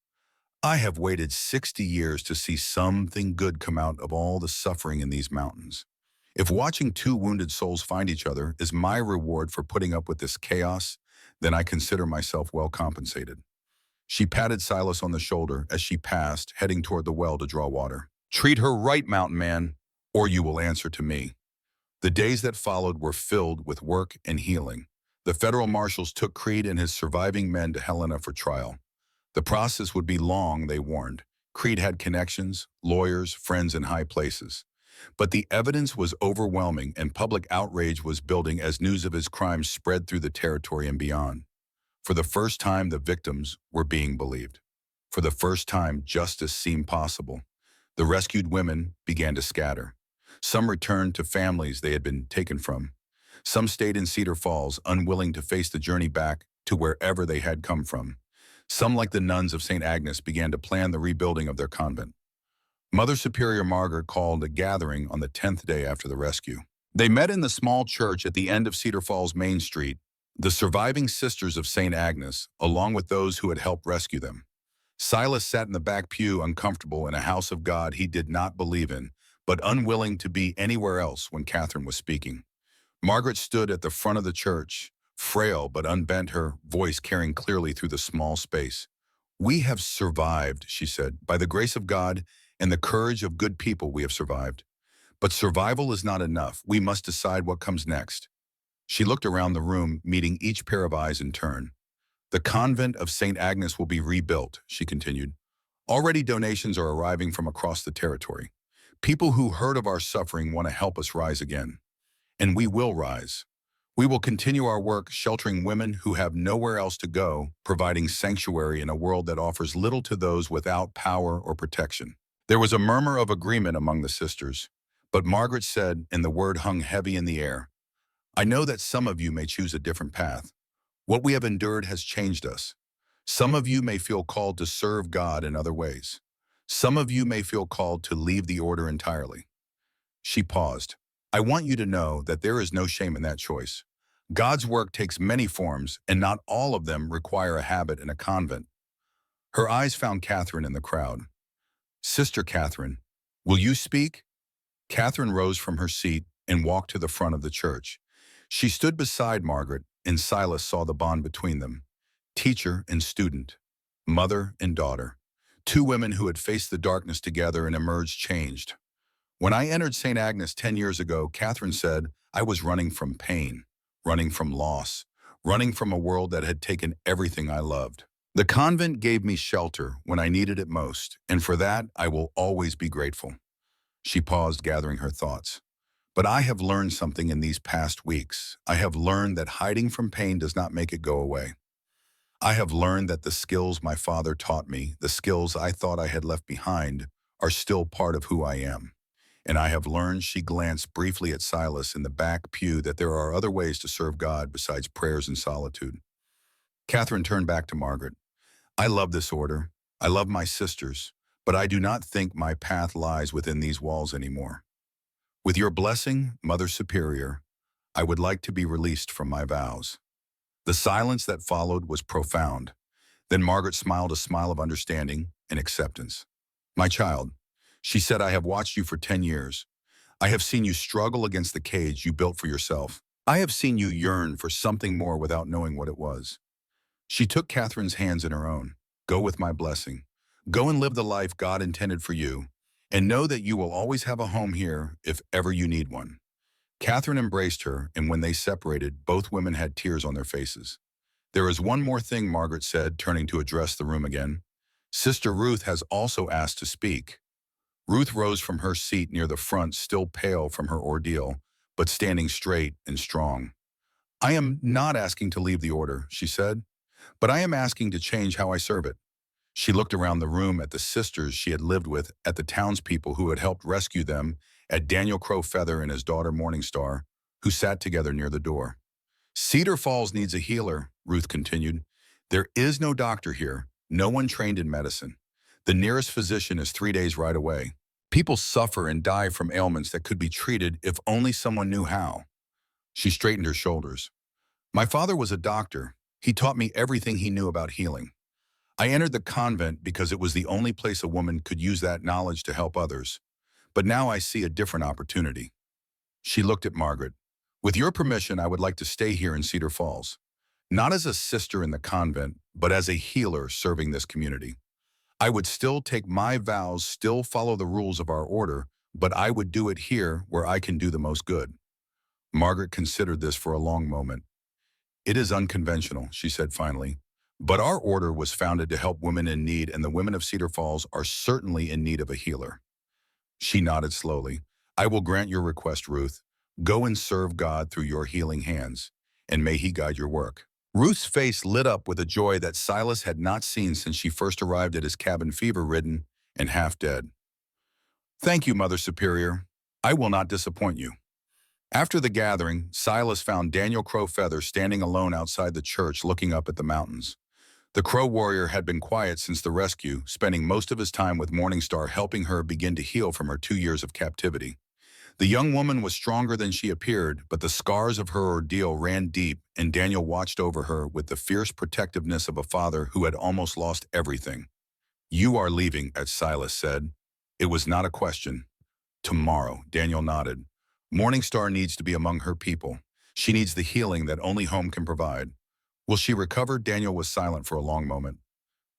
"I have waited 60 years to see something good come out of all the suffering in these mountains. If watching two wounded souls find each other is my reward for putting up with this chaos, then I consider myself well compensated." She patted Silas on the shoulder as she passed, heading toward the well to draw water. "Treat her right, mountain man, or you will answer to me." The days that followed were filled with work and healing. The federal marshals took Creed and his surviving men to Helena for trial. The process would be long, they warned. Creed had connections, lawyers, friends in high places. But the evidence was overwhelming and public outrage was building as news of his crimes spread through the territory and beyond. For the first time, the victims were being believed. For the first time, justice seemed possible. The rescued women began to scatter. Some returned to families they had been taken from. Some stayed in Cedar Falls, unwilling to face the journey back to wherever they had come from. Some, like the nuns of St. Agnes, began to plan the rebuilding of their convent. Mother Superior Margaret called a gathering on the 10th day after the rescue. They met in the small church at the end of Cedar Falls Main Street, the surviving sisters of St. Agnes, along with those who had helped rescue them. Silas sat in the back pew, uncomfortable in a house of God he did not believe in, but unwilling to be anywhere else when Catherine was speaking. Margaret stood at the front of the church, frail but unbent, her voice carrying clearly through the small space. "We have survived," she said. "By the grace of God and the courage of good people we have survived. But survival is not enough. We must decide what comes next." She looked around the room, meeting each pair of eyes in turn. "The convent of St. Agnes will be rebuilt," she continued. "Already donations are arriving from across the territory. People who heard of our suffering want to help us rise again. And we will rise. We will continue our work sheltering women who have nowhere else to go, providing sanctuary in a world that offers little to those without power or protection." There was a murmur of agreement among the sisters, but Margaret said, and the word hung heavy in the air, "I know that some of you may choose a different path. What we have endured has changed us. Some of you may feel called to serve God in other ways. Some of you may feel called to leave the order entirely." She paused. "I want you to know that there is no shame in that choice. God's work takes many forms, and not all of them require a habit in a convent." Her eyes found Catherine in the crowd. "Sister Catherine, will you speak?" Catherine rose from her seat and walked to the front of the church. She stood beside Margaret, and Silas saw the bond between them. Teacher and student, mother and daughter. Two women who had faced the darkness together and emerged changed. "When I entered St. Agnes 10 years ago," Catherine said, "I was running from pain, running from loss, running from a world that had taken everything I loved. The convent gave me shelter when I needed it most, and for that I will always be grateful." She paused, gathering her thoughts. "But I have learned something in these past weeks. I have learned that hiding from pain does not make it go away. I have learned that the skills my father taught me, the skills I thought I had left behind, are still part of who I am. And I have learned," she glanced briefly at Silas in the back pew, "that there are other ways to serve God besides prayers and solitude." Catherine turned back to Margaret. "I love this order. I love my sisters, but I do not think my path lies within these walls anymore. With your blessing, Mother Superior, I would like to be released from my vows." The silence that followed was profound. Then Margaret smiled a smile of understanding and acceptance. "My child," she said, "I have watched you for 10 years. I have seen you struggle against the cage you built for yourself. I have seen you yearn for something more without knowing what it was." She took Catherine's hands in her own. "Go with my blessing. Go and live the life God intended for you, and know that you will always have a home here if ever you need one." Catherine embraced her, and when they separated, both women had tears on their faces. "There is one more thing," Margaret said, turning to address the room again. "Sister Ruth has also asked to speak." Ruth rose from her seat near the front, still pale from her ordeal, but standing straight and strong. "I am not asking to leave the order," she said, "but I am asking to change how I serve it." She looked around the room at the sisters she had lived with, at the townspeople who had helped rescue them, at Daniel Crowfeather and his daughter Morningstar, who sat together near the door. "Cedar Falls needs a healer," Ruth continued. "There is no doctor here, no one trained in medicine. The nearest physician is 3 days right away. People suffer and die from ailments that could be treated if only someone knew how." She straightened her shoulders. "My father was a doctor. He taught me everything he knew about healing. I entered the convent because it was the only place a woman could use that knowledge to help others. But now I see a different opportunity." She looked at Margaret. "With your permission, I would like to stay here in Cedar Falls. Not as a sister in the convent, but as a healer serving this community. I would still take my vows, still follow the rules of our order, but I would do it here where I can do the most good." Margaret considered this for a long moment. It is unconventional, she said finally, but our order was founded to help women in need, and the women of Cedar Falls are certainly in need of a healer. She nodded slowly. I will grant your request, Ruth. Go and serve God through your healing hands, and may he guide your work. Ruth's face lit up with a joy that Silas had not seen since she first arrived at his cabin, fever-ridden and half dead. Thank you, Mother Superior. I will not disappoint you. After the gathering, Silas found Daniel Crowfeather standing alone outside the church looking up at the mountains. The Crow warrior had been quiet since the rescue, spending most of his time with Morningstar helping her begin to heal from her 2 years of captivity. The young woman was stronger than she appeared, but the scars of her ordeal ran deep, and Daniel watched over her with the fierce protectiveness of a father who had almost lost everything. You are leaving, as Silas said. It was not a question. Tomorrow, Daniel nodded. Morningstar needs to be among her people. She needs the healing that only home can provide. Will she recover? Daniel was silent for a long moment.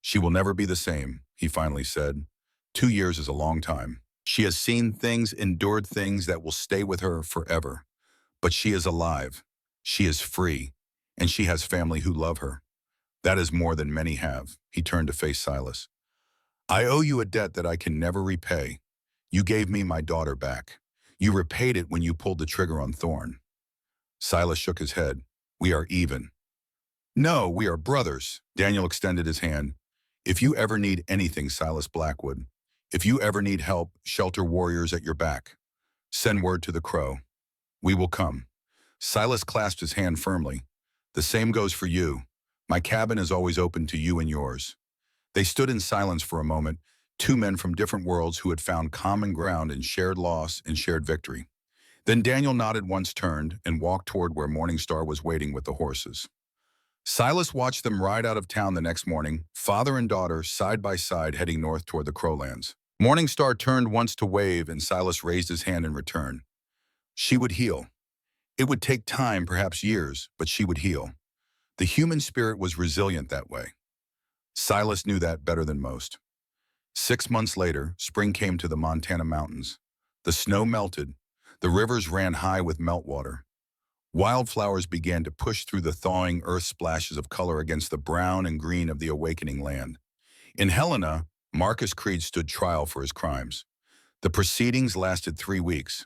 She will never be the same, he finally said. 2 years is a long time. She has seen things, endured things that will stay with her forever. But she is alive. She is free. And she has family who love her. That is more than many have. He turned to face Silas. I owe you a debt that I can never repay. You gave me my daughter back. You repaid it when you pulled the trigger on Thorn. Silas shook his head. We are even. No, we are brothers. Daniel extended his hand. If you ever need anything, Silas Blackwood, if you ever need help, shelter warriors at your back. Send word to the Crow. We will come. Silas clasped his hand firmly. The same goes for you. My cabin is always open to you and yours. They stood in silence for a moment, two men from different worlds who had found common ground in shared loss and shared victory. Then Daniel nodded once, turned, and walked toward where Morningstar was waiting with the horses. Silas watched them ride out of town the next morning, father and daughter side by side heading north toward the Crowlands. Morningstar turned once to wave, and Silas raised his hand in return. She would heal. It would take time, perhaps years, but she would heal. The human spirit was resilient that way. Silas knew that better than most. 6 months later, spring came to the Montana mountains. The snow melted. The rivers ran high with meltwater. Wildflowers began to push through the thawing earth, splashes of color against the brown and green of the awakening land. In Helena, Marcus Creed stood trial for his crimes. The proceedings lasted 3 weeks.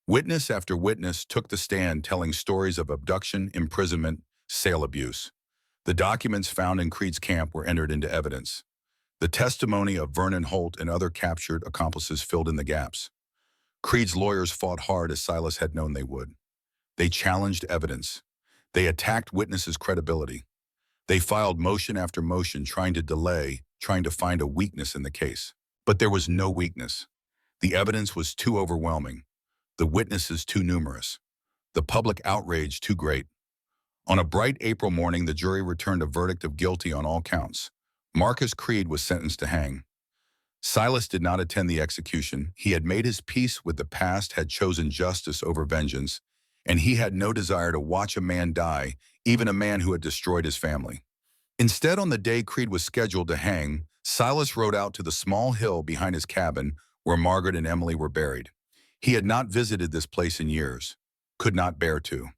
Witness after witness took the stand, telling stories of abduction, imprisonment, sale abuse. The documents found in Creed's camp were entered into evidence. The testimony of Vernon Holt and other captured accomplices filled in the gaps. Creed's lawyers fought hard, as Silas had known they would. They challenged evidence. They attacked witnesses' credibility. They filed motion after motion, trying to delay, trying to find a weakness in the case. But there was no weakness. The evidence was too overwhelming. The witnesses too numerous. The public outrage too great. On a bright April morning, the jury returned a verdict of guilty on all counts. Marcus Creed was sentenced to hang. Silas did not attend the execution. He had made his peace with the past, had chosen justice over vengeance, and he had no desire to watch a man die, even a man who had destroyed his family. Instead, on the day Creed was scheduled to hang, Silas rode out to the small hill behind his cabin where Margaret and Emily were buried. He had not visited this place in years, could not bear to.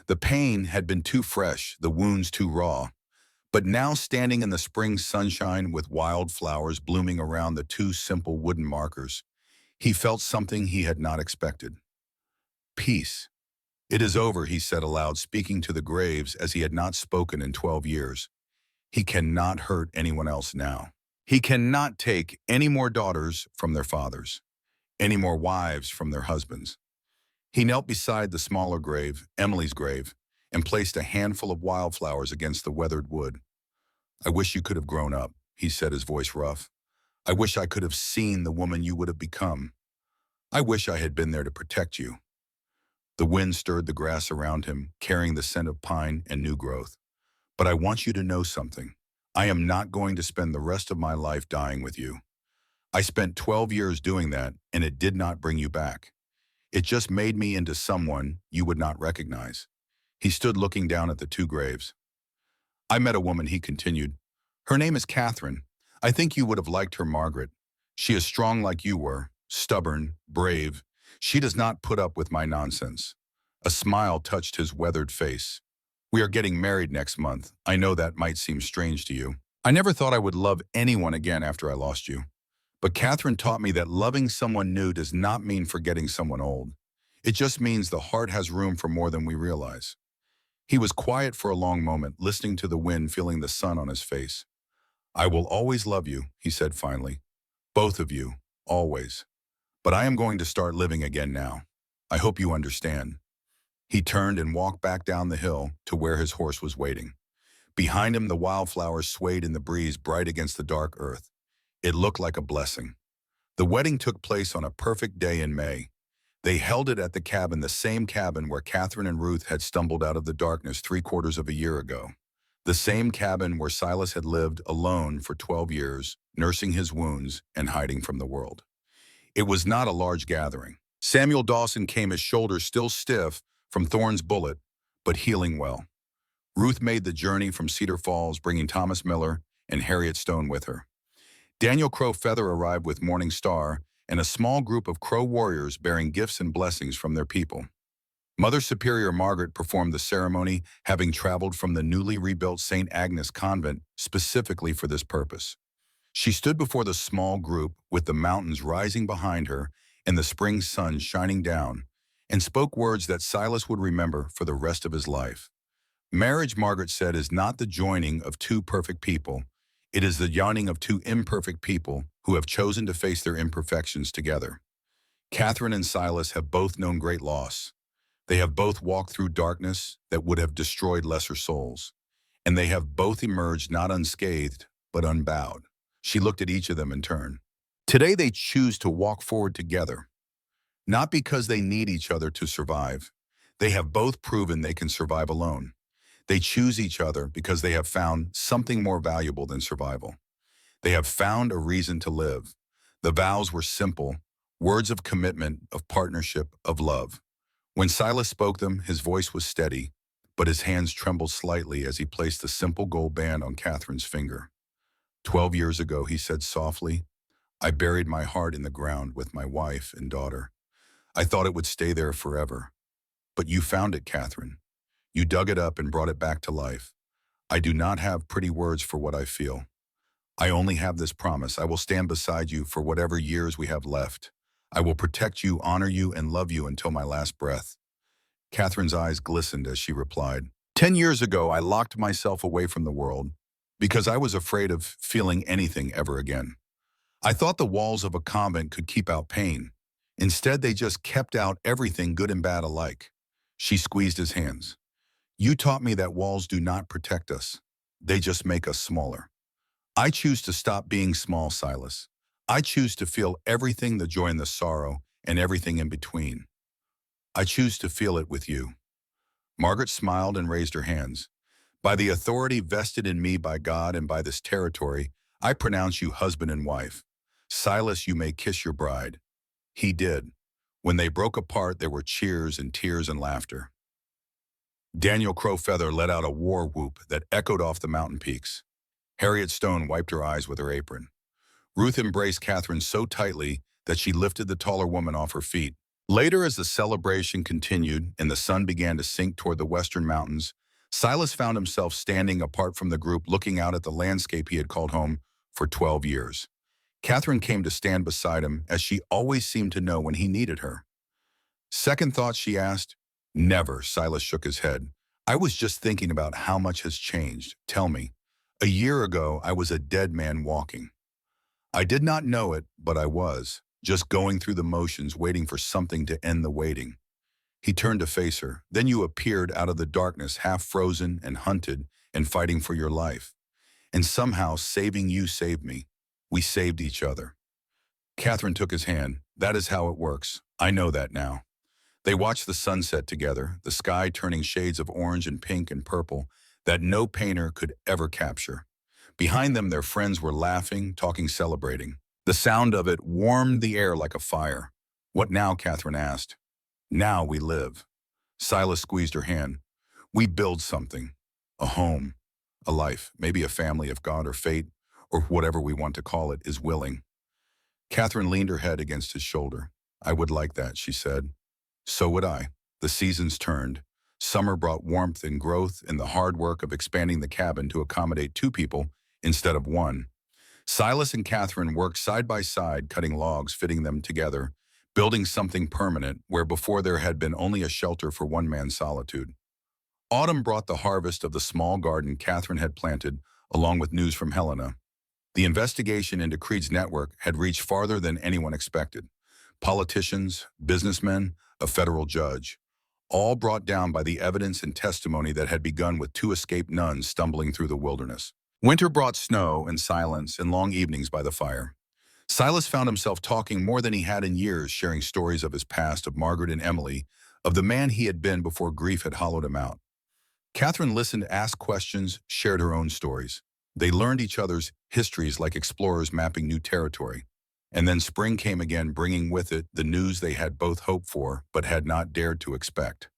The pain had been too fresh, the wounds too raw. But now, standing in the spring sunshine with wildflowers blooming around the two simple wooden markers, he felt something he had not expected. Peace. It is over, he said aloud, speaking to the graves as he had not spoken in 12 years. He cannot hurt anyone else now. He cannot take any more daughters from their fathers, any more wives from their husbands. He knelt beside the smaller grave, Emily's grave, and placed a handful of wildflowers against the weathered wood. I wish you could have grown up, he said, his voice rough. I wish I could have seen the woman you would have become. I wish I had been there to protect you. The wind stirred the grass around him, carrying the scent of pine and new growth. But I want you to know something. I am not going to spend the rest of my life dying with you. I spent 12 years doing that, and it did not bring you back. It just made me into someone you would not recognize. He stood looking down at the two graves. I met a woman, he continued. Her name is Catherine. I think you would have liked her, Margaret. She is strong like you were, stubborn, brave. She does not put up with my nonsense. A smile touched his weathered face. "We are getting married next month. I know that might seem strange to you. I never thought I would love anyone again after I lost you. But Catherine taught me that loving someone new does not mean forgetting someone old. It just means the heart has room for more than we realize." He was quiet for a long moment, listening to the wind, feeling the sun on his face. "I will always love you," he said finally. "Both of you, always. But I am going to start living again now. I hope you understand." He turned and walked back down the hill to where his horse was waiting. Behind him, the wildflowers swayed in the breeze, bright against the dark earth. It looked like a blessing. The wedding took place on a perfect day in May. They held it at the cabin, the same cabin where Catherine and Ruth had stumbled out of the darkness 3/4 of a year ago. The same cabin where Silas had lived alone for 12 years, nursing his wounds and hiding from the world. It was not a large gathering. Samuel Dawson came, his shoulders still stiff from Thorne's bullet, but healing well. Ruth made the journey from Cedar Falls, bringing Thomas Miller and Harriet Stone with her. Daniel Crow Feather arrived with Morning Star and a small group of Crow warriors bearing gifts and blessings from their people. Mother Superior Margaret performed the ceremony, having traveled from the newly rebuilt St. Agnes Convent specifically for this purpose. She stood before the small group with the mountains rising behind her and the spring sun shining down, and spoke words that Silas would remember for the rest of his life. "Marriage," Margaret said, "is not the joining of two perfect people. It is the uniting of two imperfect people who have chosen to face their imperfections together." Catherine and Silas have both known great loss. They have both walked through darkness that would have destroyed lesser souls. And they have both emerged not unscathed, but unbowed. She looked at each of them in turn. Today they choose to walk forward together. Not because they need each other to survive. They have both proven they can survive alone. They choose each other because they have found something more valuable than survival. They have found a reason to live. The vows were simple, words of commitment, of partnership, of love. When Silas spoke them, his voice was steady, but his hands trembled slightly as he placed the simple gold band on Catherine's finger. 12 years ago, he said softly, "I buried my heart in the ground with my wife and daughter. I thought it would stay there forever. But you found it, Catherine. You dug it up and brought it back to life. I do not have pretty words for what I feel. I only have this promise. I will stand beside you for whatever years we have left. I will protect you, honor you, and love you until my last breath." Catherine's eyes glistened as she replied, "10 years ago, I locked myself away from the world because I was afraid of feeling anything ever again. I thought the walls of a convent could keep out pain. Instead, they just kept out everything, good and bad alike." She squeezed his hands. "You taught me that walls do not protect us. They just make us smaller. I choose to stop being small, Silas. I choose to feel everything, the joy and the sorrow, and everything in between. I choose to feel it with you." Margaret smiled and raised her hands. "By the authority vested in me by God and by this territory, I pronounce you husband and wife. Silas, you may kiss your bride." He did. When they broke apart, there were cheers and tears and laughter. Daniel Crow Feather let out a war whoop that echoed off the mountain peaks. Harriet Stone wiped her eyes with her apron. Ruth embraced Catherine so tightly that she lifted the taller woman off her feet. Later, as the celebration continued and the sun began to sink toward the western mountains, Silas found himself standing apart from the group, looking out at the landscape he had called home for 12 years. Catherine came to stand beside him, as she always seemed to know when he needed her. "Second thought?" she asked. "Never," Silas shook his head. "I was just thinking about how much has changed. Tell me, a year ago I was a dead man walking. I did not know it, but I was, just going through the motions, waiting for something to end the waiting." He turned to face her. "Then you appeared out of the darkness, half frozen and hunted and fighting for your life. And somehow saving you saved me. We saved each other." Catherine took his hand. "That is how it works. I know that now." They watched the sunset together, the sky turning shades of orange and pink and purple that no painter could ever capture. Behind them, their friends were laughing, talking, celebrating. The sound of it warmed the air like a fire. "What now?" Catherine asked. "Now we live." Silas squeezed her hand. "We build something. A home, a life, maybe a family if God or fate, or whatever we want to call it, is willing." Catherine leaned her head against his shoulder. "I would like that," she said. "So would I." The seasons turned. Summer brought warmth and growth in the hard work of expanding the cabin to accommodate two people instead of one. Silas and Catherine worked side by side, cutting logs, fitting them together, building something permanent where before there had been only a shelter for one man's solitude. Autumn brought the harvest of the small garden Catherine had planted, along with news from Helena. The investigation into Creed's network had reached farther than anyone expected. Politicians, businessmen, a federal judge, all brought down by the evidence and testimony that had begun with two escaped nuns stumbling through the wilderness. Winter brought snow and silence and long evenings by the fire. Silas found himself talking more than he had in years, sharing stories of his past, of Margaret and Emily, of the man he had been before grief had hollowed him out. Catherine listened, asked questions, shared her own stories. They learned each other's histories like explorers mapping new territory. And then spring came again, bringing with it the news they had both hoped for but had not dared to expect.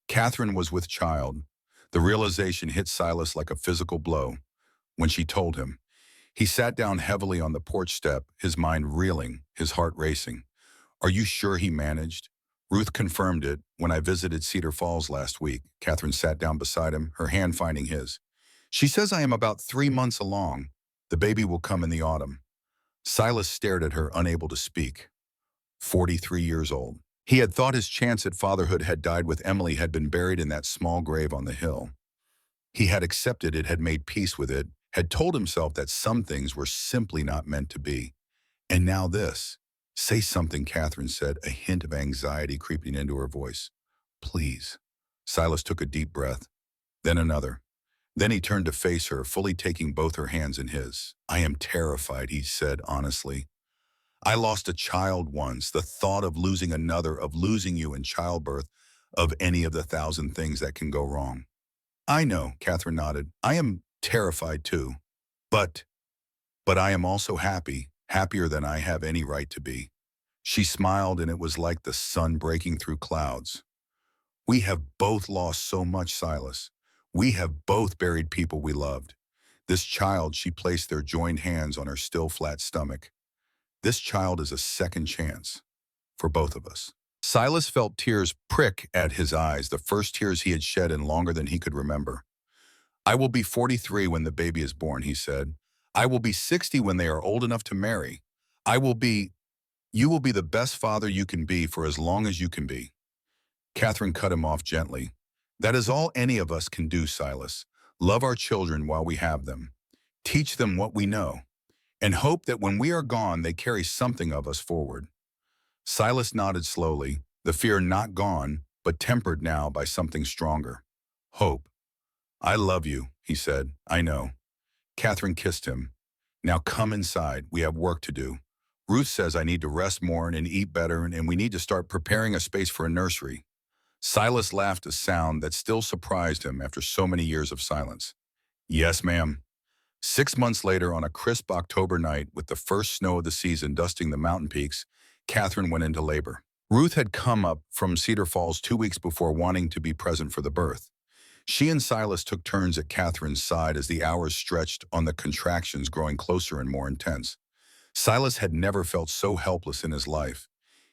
Catherine was with child. The realization hit Silas like a physical blow. When she told him, he sat down heavily on the porch step, his mind reeling, his heart racing. "Are you sure?" he managed. "Ruth confirmed it when I visited Cedar Falls last week." Catherine sat down beside him, her hand finding his. "She says I am about 3 months along. The baby will come in the autumn." Silas stared at her, unable to speak. 43 years old. He had thought his chance at fatherhood had died with Emily, had been buried in that small grave on the hill. He had accepted it, had made peace with it, had told himself that some things were simply not meant to be. And now this. "Say something," Catherine said, a hint of anxiety creeping into her voice. "Please." Silas took a deep breath, then another. Then he turned to face her, fully taking both her hands in his. "I am terrified," he said honestly. "I lost a child once. The thought of losing another, of losing you in childbirth, of any of the thousand things that can go wrong." "I know," Catherine nodded. "I am terrified too. But I am also happy, happier than I have any right to be." She smiled, and it was like the sun breaking through clouds. "We have both lost so much, Silas. We have both buried people we loved. This child," she placed their joined hands on her still flat stomach. "This child is a second chance for both of us." Silas felt tears prick at his eyes, the first tears he had shed in longer than he could remember. "I will be 43 when the baby is born," he said. "I will be 60 when they are old enough to marry. You will be the best father you can be for as long as you can be." Catherine cut him off gently. "That is all any of us can do, Silas. Love our children while we have them. Teach them what we know. And hope that when we are gone, they carry something of us forward." Silas nodded slowly, the fear not gone, but tempered now by something stronger. "Hope. I love you," he said. "I know." Catherine kissed him. "Now come inside. We have work to do. Ruth says I need to rest more and eat better, and we need to start preparing a space for a nursery." Silas laughed, a sound that still surprised him after so many years of silence. "Yes, ma'am." 6 months later, on a crisp October night, with the first snow of the season dusting the mountain peaks, Catherine went into labor. Ruth had come up from Cedar Falls 2 weeks before, wanting to be present for the birth. She and Silas took turns at Catherine's side as the hours stretched on, the contractions growing closer and more intense. Silas had never felt so helpless in his life.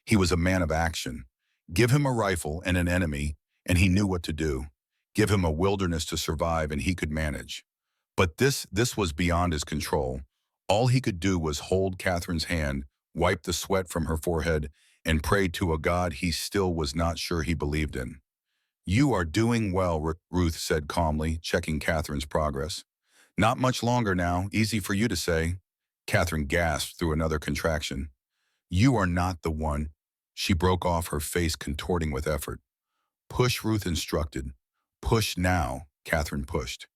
He was a man of action. Give him a rifle and an enemy, and he knew what to do. Give him a wilderness to survive, and he could manage. But this was beyond his control. All he could do was hold Catherine's hand, wipe the sweat from her forehead, and pray to a God he still was not sure he believed in. "You are doing well," Ruth said calmly, checking Catherine's progress. "Not much longer now, easy for you to say." Catherine gasped through another contraction. "You are not the one." She broke off, her face contorting with effort. "Push," Ruth instructed. "Push now." Catherine pushed.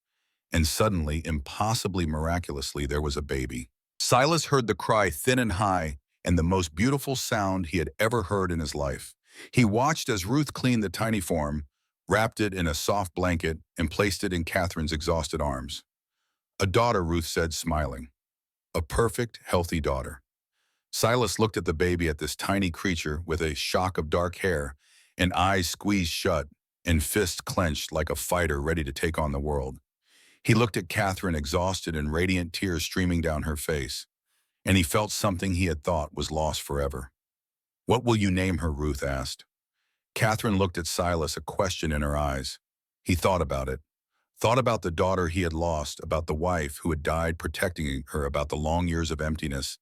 And suddenly, impossibly miraculously, there was a baby. Silas heard the cry thin and high, and the most beautiful sound he had ever heard in his life. He watched as Ruth cleaned the tiny form, wrapped it in a soft blanket, and placed it in Catherine's exhausted arms. "A daughter," Ruth said, smiling. "A perfect, healthy daughter." Silas looked at the baby, at this tiny creature with a shock of dark hair, and eyes squeezed shut, and fists clenched like a fighter ready to take on the world. He looked at Catherine, exhausted and radiant, tears streaming down her face, and he felt something he had thought was lost forever. "What will you name her?" Ruth asked. Catherine looked at Silas, a question in her eyes. He thought about it. Thought about the daughter he had lost, about the wife who had died protecting her, about the long years of emptiness,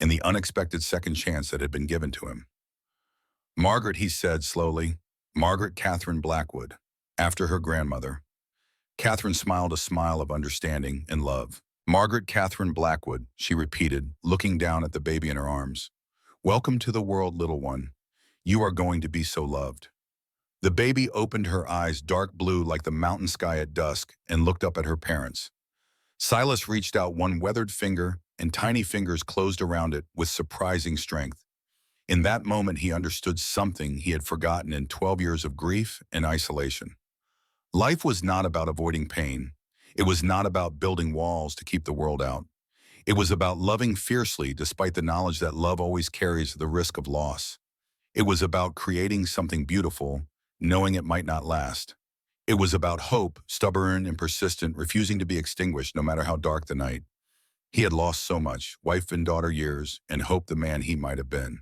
and the unexpected second chance that had been given to him. Margaret, he said slowly. Margaret Catherine Blackwood, after her grandmother. Catherine smiled a smile of understanding and love. Margaret Catherine Blackwood, she repeated, looking down at the baby in her arms. Welcome to the world, little one. You are going to be so loved. The baby opened her eyes, dark blue like the mountain sky at dusk, and looked up at her parents. Silas reached out one weathered finger, and tiny fingers closed around it with surprising strength. In that moment, he understood something he had forgotten in 12 years of grief and isolation. Life was not about avoiding pain. It was not about building walls to keep the world out. It was about loving fiercely despite the knowledge that love always carries the risk of loss. It was about creating something beautiful, knowing it might not last. It was about hope, stubborn and persistent, refusing to be extinguished no matter how dark the night. He had lost so much, wife and daughter years, and hope the man he might have been.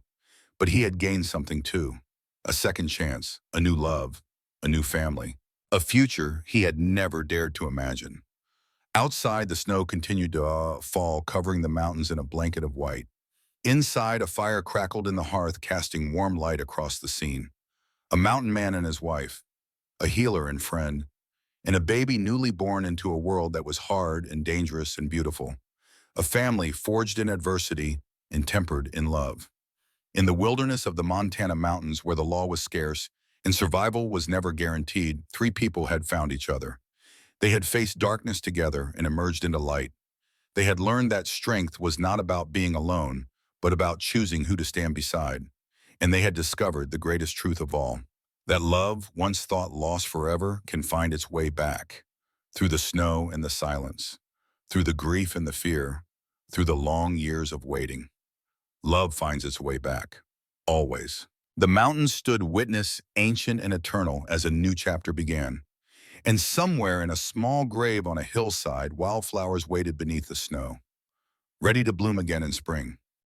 But he had gained something too. A second chance, a new love, a new family, a future he had never dared to imagine. Outside, the snow continued to fall, covering the mountains in a blanket of white. Inside, a fire crackled in the hearth, casting warm light across the scene. A mountain man and his wife, a healer and friend, and a baby newly born into a world that was hard and dangerous and beautiful. A family forged in adversity and tempered in love. In the wilderness of the Montana mountains, where the law was scarce and survival was never guaranteed, three people had found each other. They had faced darkness together and emerged into light. They had learned that strength was not about being alone, but about choosing who to stand beside. And they had discovered the greatest truth of all, that love, once thought lost forever, can find its way back, through the snow and the silence, through the grief and the fear, through the long years of waiting. Love finds its way back, always. The mountains stood witness, ancient and eternal, as a new chapter began. And somewhere in a small grave on a hillside, wildflowers waited beneath the snow, ready to bloom again in spring.